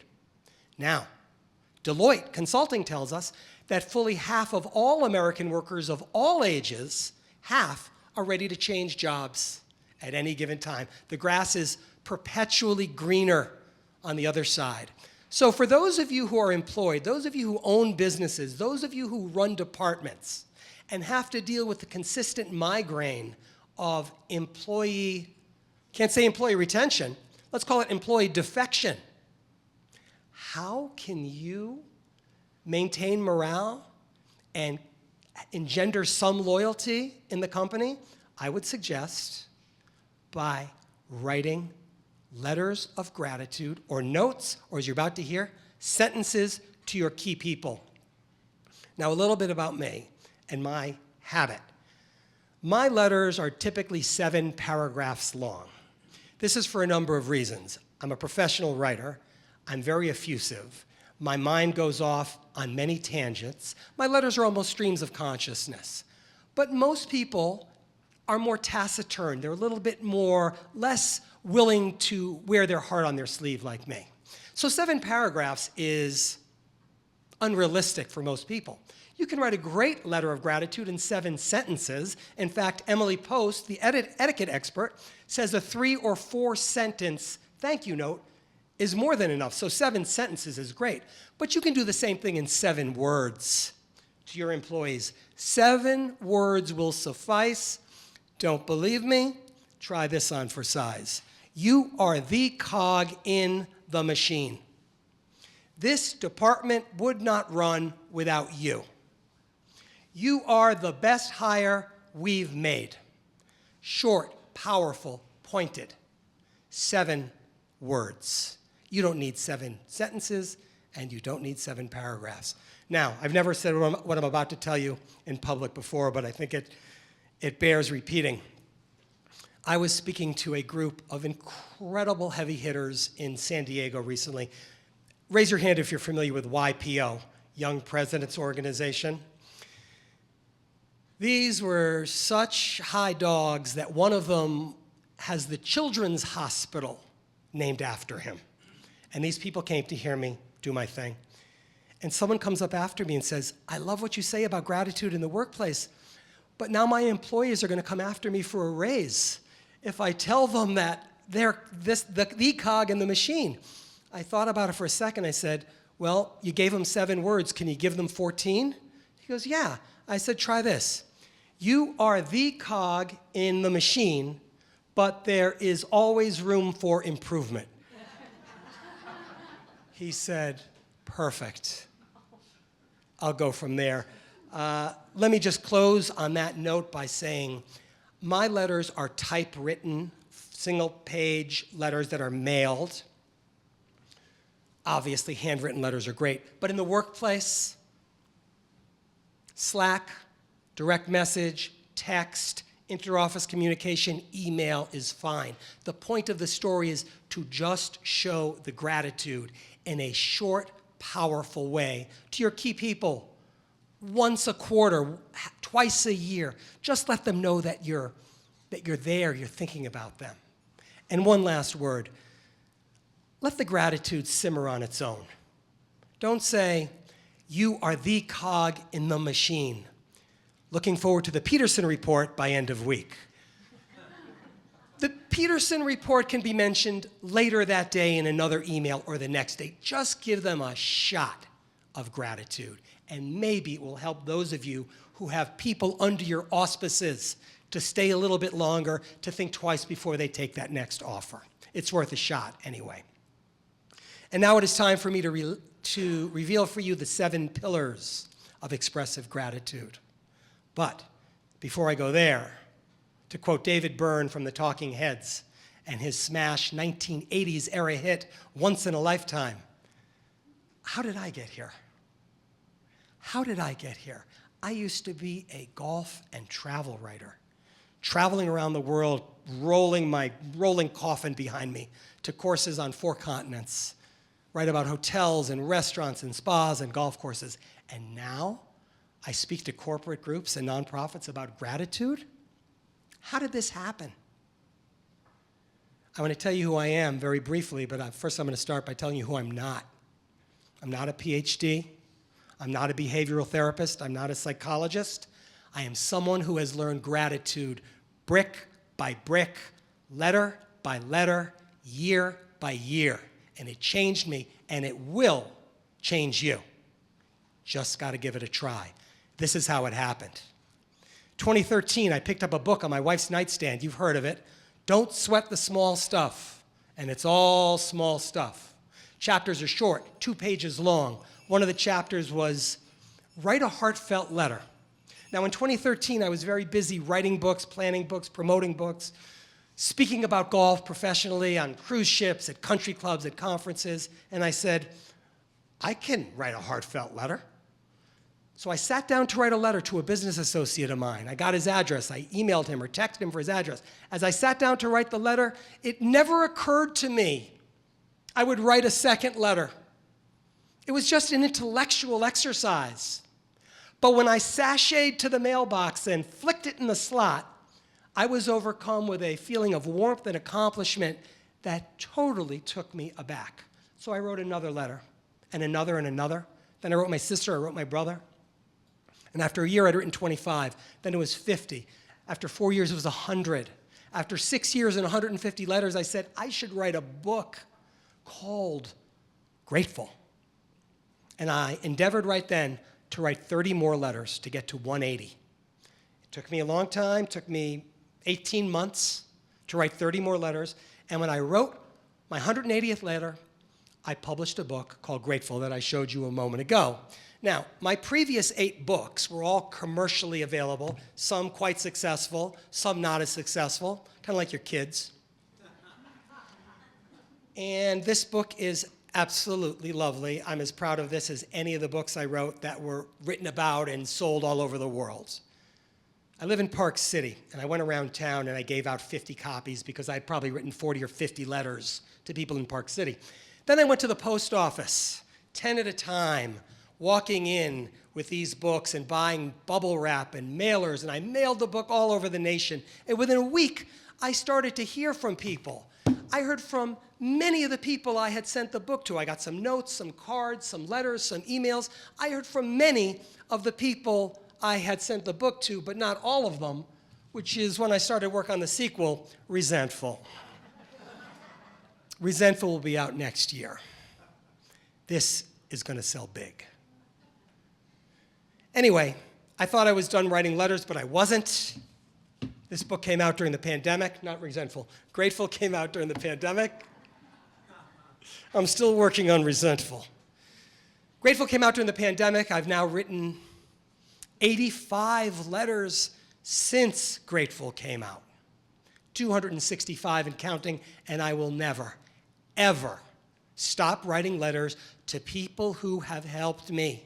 Now, Deloitte Consulting tells us that fully half of all American workers of all ages, half, are ready to change jobs at any given time. The grass is perpetually greener on the other side. So for those of you who are employed, those of you who own businesses, those of you who run departments and have to deal with the consistent migraine of can't say employee retention, let's call it employee defection. How can you maintain morale and engender some loyalty in the company? I would suggest by writing letters of gratitude or notes, or as you're about to hear, sentences to your key people. Now, a little bit about me and my habit. My letters are typically 7 paragraphs long. This is for a number of reasons. I'm a professional writer. I'm very effusive. My mind goes off on many tangents. My letters are almost streams of consciousness. But most people are more taciturn. They're a little bit less willing to wear their heart on their sleeve like me. So 7 paragraphs is unrealistic for most people. You can write a great letter of gratitude in 7 sentences. In fact, Emily Post, the etiquette expert, says a 3 or 4 sentence thank you note is more than enough. So 7 sentences is great. But you can do the same thing in 7 words to your employees. 7 words will suffice. Don't believe me? Try this on for size. You are the cog in the machine. This department would not run without you. You are the best hire we've made. Short, powerful, pointed. 7 words. You don't need 7 sentences, and you don't need 7 paragraphs. Now, I've never said what I'm about to tell you in public before, but I think it bears repeating. I was speaking to a group of incredible heavy hitters in San Diego recently. Raise your hand if you're familiar with YPO, Young Presidents Organization. These were such high dogs that one of them has the Children's Hospital named after him. And these people came to hear me do my thing. And someone comes up after me and says, I love what you say about gratitude in the workplace, but now my employees are going to come after me for a raise if I tell them that they're the cog in the machine. I thought about it for a second. I said, well, you gave them 7 words. Can you give them 14? He goes, yeah. I said, try this. You are the cog in the machine, but there is always room for improvement. He said, perfect. I'll go from there. Let me just close on that note by saying my letters are typewritten, single-page letters that are mailed. Obviously, handwritten letters are great. But in the workplace, Slack, direct message, text, interoffice communication, email is fine. The point of the story is to just show the gratitude in a short, powerful way to your key people. Once a quarter, twice a year. Just let them know that you're there, you're thinking about them. And one last word. Let the gratitude simmer on its own. Don't say, you are the cog in the machine. Looking forward to the Peterson report by end of week. The Peterson report can be mentioned later that day in another email or the next day. Just give them a shot of gratitude, and maybe it will help those of you who have people under your auspices to stay a little bit longer, to think twice before they take that next offer. It's worth a shot anyway. And now it is time for me to reveal for you the 7 pillars of expressive gratitude. But before I go there, to quote David Byrne from the Talking Heads and his smash 1980s era hit, Once in a Lifetime, how did I get here? How did I get here? I used to be a golf and travel writer, traveling around the world, rolling my rolling coffin behind me to courses on 4 continents, write about hotels and restaurants and spas and golf courses. And now I speak to corporate groups and nonprofits about gratitude. How did this happen? I want to tell you who I am very briefly, but first I'm going to start by telling you who I'm not. I'm not a PhD. I'm not a behavioral therapist. I'm not a psychologist. I am someone who has learned gratitude brick by brick, letter by letter, year by year. And it changed me, and it will change you. Just got to give it a try. This is how it happened. 2013, I picked up a book on my wife's nightstand. You've heard of it. Don't Sweat the Small Stuff. And it's all small stuff. Chapters are short, 2 pages long. One of the chapters was, write a heartfelt letter. Now, in 2013, I was very busy writing books, planning books, promoting books, speaking about golf professionally on cruise ships, at country clubs, at conferences. And I said, I can write a heartfelt letter. So I sat down to write a letter to a business associate of mine. I got his address. I emailed him or texted him for his address. As I sat down to write the letter, it never occurred to me I would write a second letter. It was just an intellectual exercise. But when I sashayed to the mailbox and flicked it in the slot, I was overcome with a feeling of warmth and accomplishment that totally took me aback. So I wrote another letter, and another and another. Then I wrote my sister, I wrote my brother. And after a year, I'd written 25. Then it was 50. After 4 years, it was 100. After 6 years and 150 letters, I said, I should write a book called Grateful. And I endeavored right then to write 30 more letters to get to 180. It took me a long time, took me 18 months to write 30 more letters. And when I wrote my 180th letter, I published a book called Grateful that I showed you a moment ago. Now, my previous 8 books were all commercially available, some quite successful, some not as successful, kind of like your kids. And this book is absolutely lovely. I'm as proud of this as any of the books I wrote that were written about and sold all over the world. I live in Park City, and I went around town and I gave out 50 copies because I'd probably written 40 or 50 letters to people in Park City. Then I went to the post office, 10 at a time, walking in with these books and buying bubble wrap and mailers, and I mailed the book all over the nation. And within a week, I started to hear from people. I heard from many of the people I had sent the book to. I got some notes, some cards, some letters, some emails. I heard from many of the people I had sent the book to, but not all of them, which is when I started work on the sequel, Resentful. Resentful will be out next year. This is going to sell big. Anyway, I thought I was done writing letters, but I wasn't. This book came out during the pandemic, not Resentful. Grateful came out during the pandemic. I'm still working on resentful. Grateful came out during the pandemic. I've now written 85 letters since Grateful came out. 265 and counting, and I will never, ever stop writing letters to people who have helped me,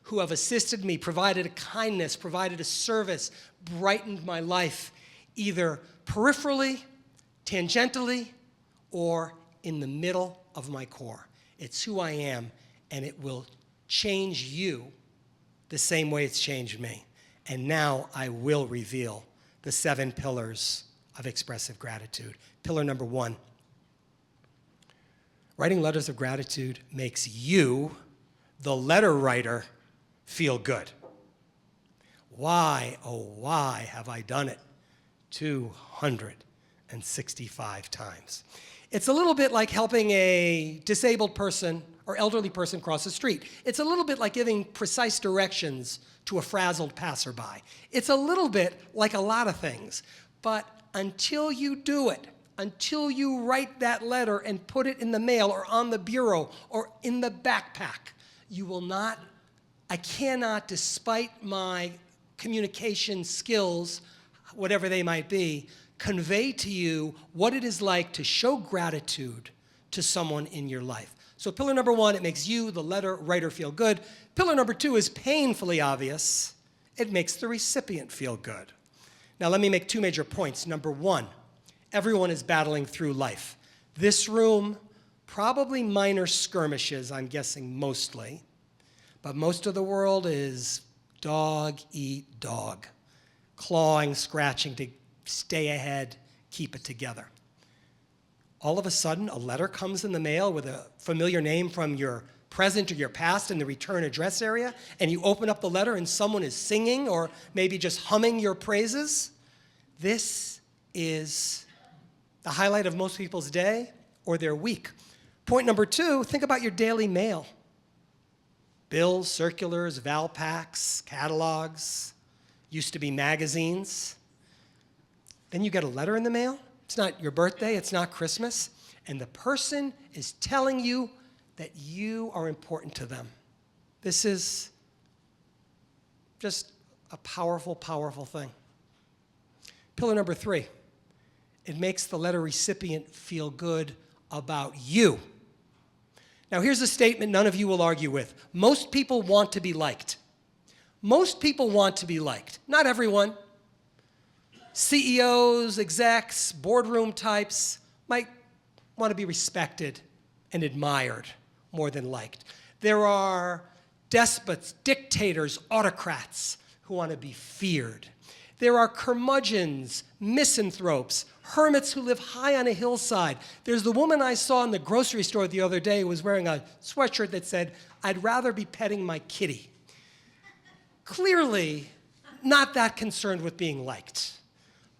who have assisted me, provided a kindness, provided a service, brightened my life, either peripherally, tangentially, or in the middle of my core. It's who I am, and it will change you the same way it's changed me. And now I will reveal the 7 pillars of expressive gratitude. Pillar number 1, writing letters of gratitude makes you, the letter writer, feel good. Why, oh why have I done it 265 times? It's a little bit like helping a disabled person or elderly person cross the street. It's a little bit like giving precise directions to a frazzled passerby. It's a little bit like a lot of things. But until you do it, until you write that letter and put it in the mail or on the bureau or in the backpack, you will not, I cannot, despite my communication skills, whatever they might be, convey to you what it is like to show gratitude to someone in your life. So pillar number 1, it makes you, the letter writer, feel good. Pillar number 2 is painfully obvious. It makes the recipient feel good. Now let me make 2 major points. Number 1, everyone is battling through life. This room, probably minor skirmishes, I'm guessing mostly, but most of the world is dog eat dog, clawing, scratching to stay ahead, keep it together. All of a sudden, a letter comes in the mail with a familiar name from your present or your past in the return address area, and you open up the letter and someone is singing or maybe just humming your praises. This is the highlight of most people's day or their week. Point number 2, think about your daily mail. Bills, circulars, val packs, catalogs, used to be magazines. Then you get a letter in the mail. It's not your birthday, it's not Christmas, and the person is telling you that you are important to them. This is just a powerful, powerful thing. Pillar number 3, it makes the letter recipient feel good about you. Now here's a statement none of you will argue with. Most people want to be liked. Most people want to be liked. Not everyone. CEOs, execs, boardroom types might want to be respected and admired more than liked. There are despots, dictators, autocrats who want to be feared. There are curmudgeons, misanthropes, hermits who live high on a hillside. There's the woman I saw in the grocery store the other day who was wearing a sweatshirt that said, "I'd rather be petting my kitty." Clearly, not that concerned with being liked.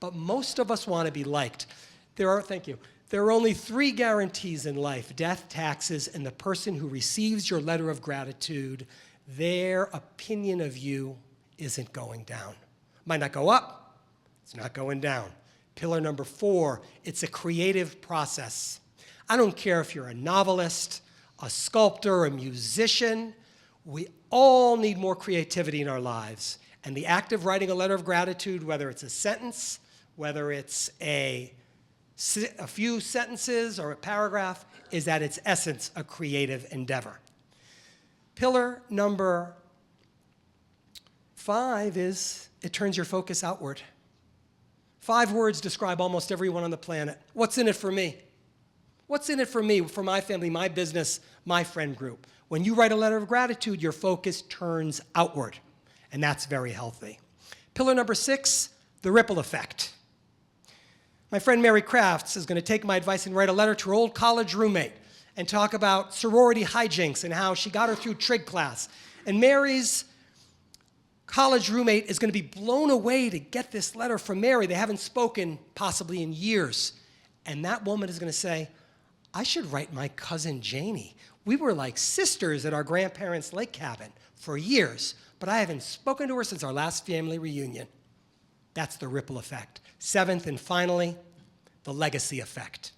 But most of us want to be liked. There are only 3 guarantees in life: death, taxes, and the person who receives your letter of gratitude. Their opinion of you isn't going down. Might not go up, it's not going down. Pillar number 4, it's a creative process. I don't care if you're a novelist, a sculptor, a musician, we all need more creativity in our lives. And the act of writing a letter of gratitude, whether it's a sentence, whether it's a few sentences or a paragraph, is at its essence a creative endeavor. Pillar number 5 is it turns your focus outward. 5 words describe almost everyone on the planet. What's in it for me? What's in it for me, for my family, my business, my friend group? When you write a letter of gratitude, your focus turns outward, and that's very healthy. Pillar number 6, the ripple effect. My friend Mary Crafts is going to take my advice and write a letter to her old college roommate and talk about sorority hijinks and how she got her through trig class. And Mary's college roommate is going to be blown away to get this letter from Mary. They haven't spoken possibly in years. And that woman is going to say, "I should write my cousin Janie. We were like sisters at our grandparents' lake cabin for years, but I haven't spoken to her since our last family reunion." That's the ripple effect. 7th and finally, the legacy effect.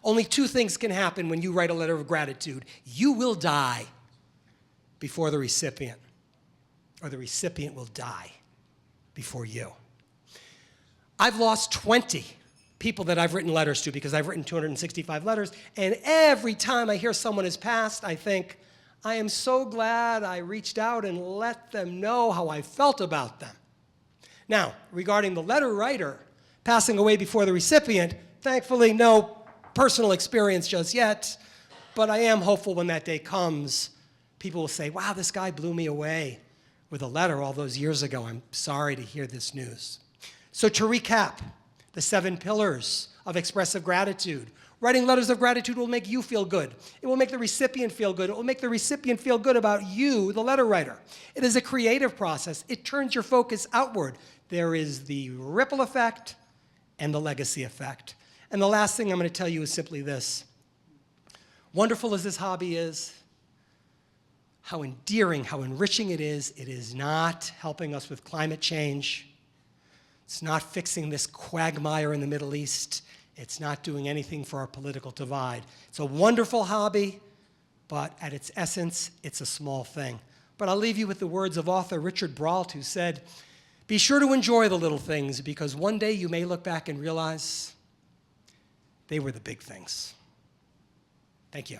Only two things can happen when you write a letter of gratitude. You will die before the recipient, or the recipient will die before you. I've lost 20 people that I've written letters to because I've written 265 letters, and every time I hear someone has passed, I think, I am so glad I reached out and let them know how I felt about them. Now, regarding the letter writer passing away before the recipient, thankfully no personal experience just yet, but I am hopeful when that day comes, people will say, wow, this guy blew me away with a letter all those years ago. I'm sorry to hear this news. So to recap, the 7 pillars of expressive gratitude. Writing letters of gratitude will make you feel good. It will make the recipient feel good. It will make the recipient feel good about you, the letter writer. It is a creative process. It turns your focus outward. There is the ripple effect and the legacy effect. And the last thing I'm going to tell you is simply this. Wonderful as this hobby is, how endearing, how enriching it is not helping us with climate change. It's not fixing this quagmire in the Middle East. It's not doing anything for our political divide. It's a wonderful hobby, but at its essence, it's a small thing. But I'll leave you with the words of author Richard Brault, who said, be sure to enjoy the little things, because one day you may look back and realize they were the big things. Thank you.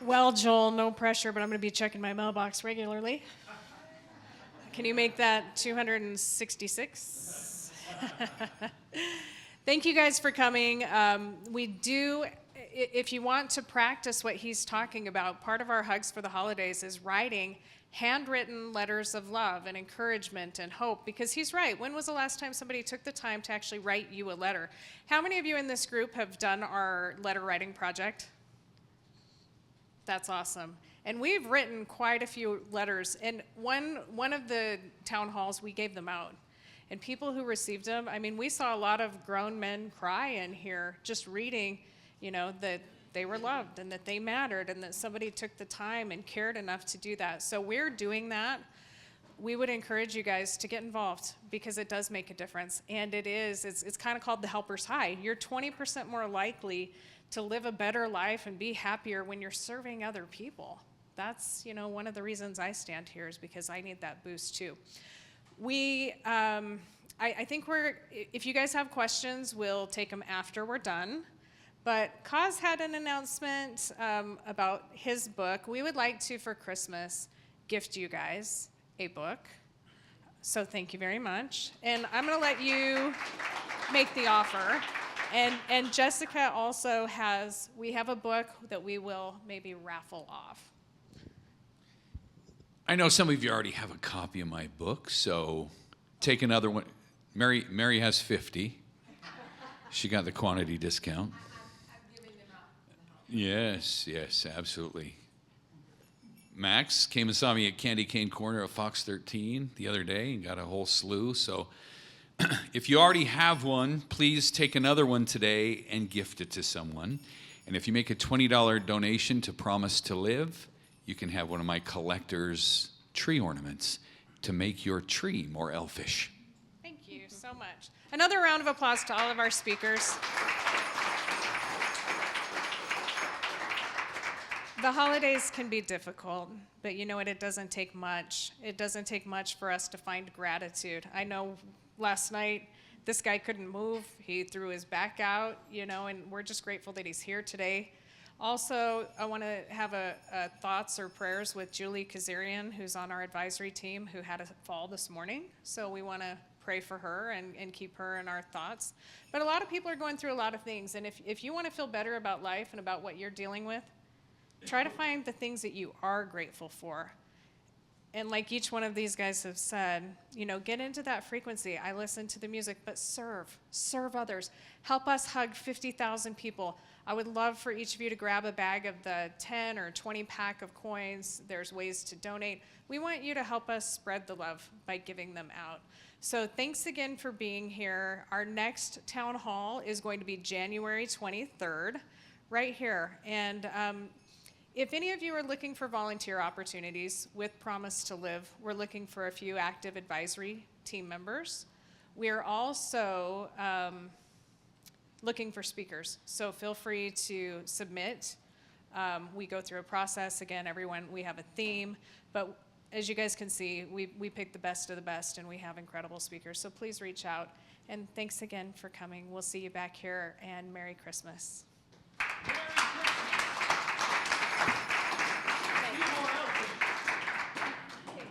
Well, Joel, no pressure, but I'm going to be checking my mailbox regularly. Can you make that 266? Thank you guys for coming. We do, if you want to practice what he's talking about, part of our Hugs for the Holidays is writing handwritten letters of love and encouragement and hope, because he's right. When was the last time somebody took the time to actually write you a letter? How many of you in this group have done our letter writing project? That's awesome. And we've written quite a few letters. And one of the town halls, we gave them out. And people who received them, I mean, we saw a lot of grown men cry in here just reading, that they were loved and that they mattered and that somebody took the time and cared enough to do that. So we're doing that. We would encourage you guys to get involved, because it does make a difference. And it's kind of called the helper's high. You're 20% more likely to live a better life and be happier when you're serving other people. That's, one of the reasons I stand here, is because I need that boost too. I think if you guys have questions, we'll take them after we're done. But Kaz had an announcement about his book. We would like to, for Christmas, gift you guys a book. So thank you very much. And I'm going to let you make the offer. And Jessica also we have a book that we will maybe raffle off. I know some of you already have a copy of my book, so take another one. Mary has 50. She got the quantity discount. I'm giving them out. Yes, absolutely. Max came and saw me at Candy Cane Corner at Fox 13 the other day and got a whole slew, so if you already have one, please take another one today and gift it to someone. And if you make a $20 donation to Promise2Live, you can have one of my collector's tree ornaments to make your tree more elfish. Thank you so much. Another round of applause to all of our speakers. The holidays can be difficult, but you know what? It doesn't take much. It doesn't take much for us to find gratitude. I know last night, this guy couldn't move. He threw his back out, and we're just grateful that he's here today. Also, I want to have a thoughts or prayers with Julie Kazarian, who's on our advisory team, who had a fall this morning. So we want to pray for her and keep her in our thoughts. But a lot of people are going through a lot of things, and if you want to feel better about life and about what you're dealing with, try to find the things that you are grateful for. And like each one of these guys have said, get into that frequency. I listen to the music, but serve others. Help us hug 50,000 people. I would love for each of you to grab a bag of the 10 or 20 pack of coins. There's ways to donate. We want you to help us spread the love by giving them out. So thanks again for being here. Our next town hall is going to be January 23rd, right here. And If any of you are looking for volunteer opportunities with Promise to Live, we're looking for a few active advisory team members. We are also looking for speakers, so feel free to submit. We go through a process. Again, everyone, we have a theme, but as you guys can see, we pick the best of the best, and we have incredible speakers, so please reach out. And thanks again for coming. We'll see you back here, and Merry Christmas.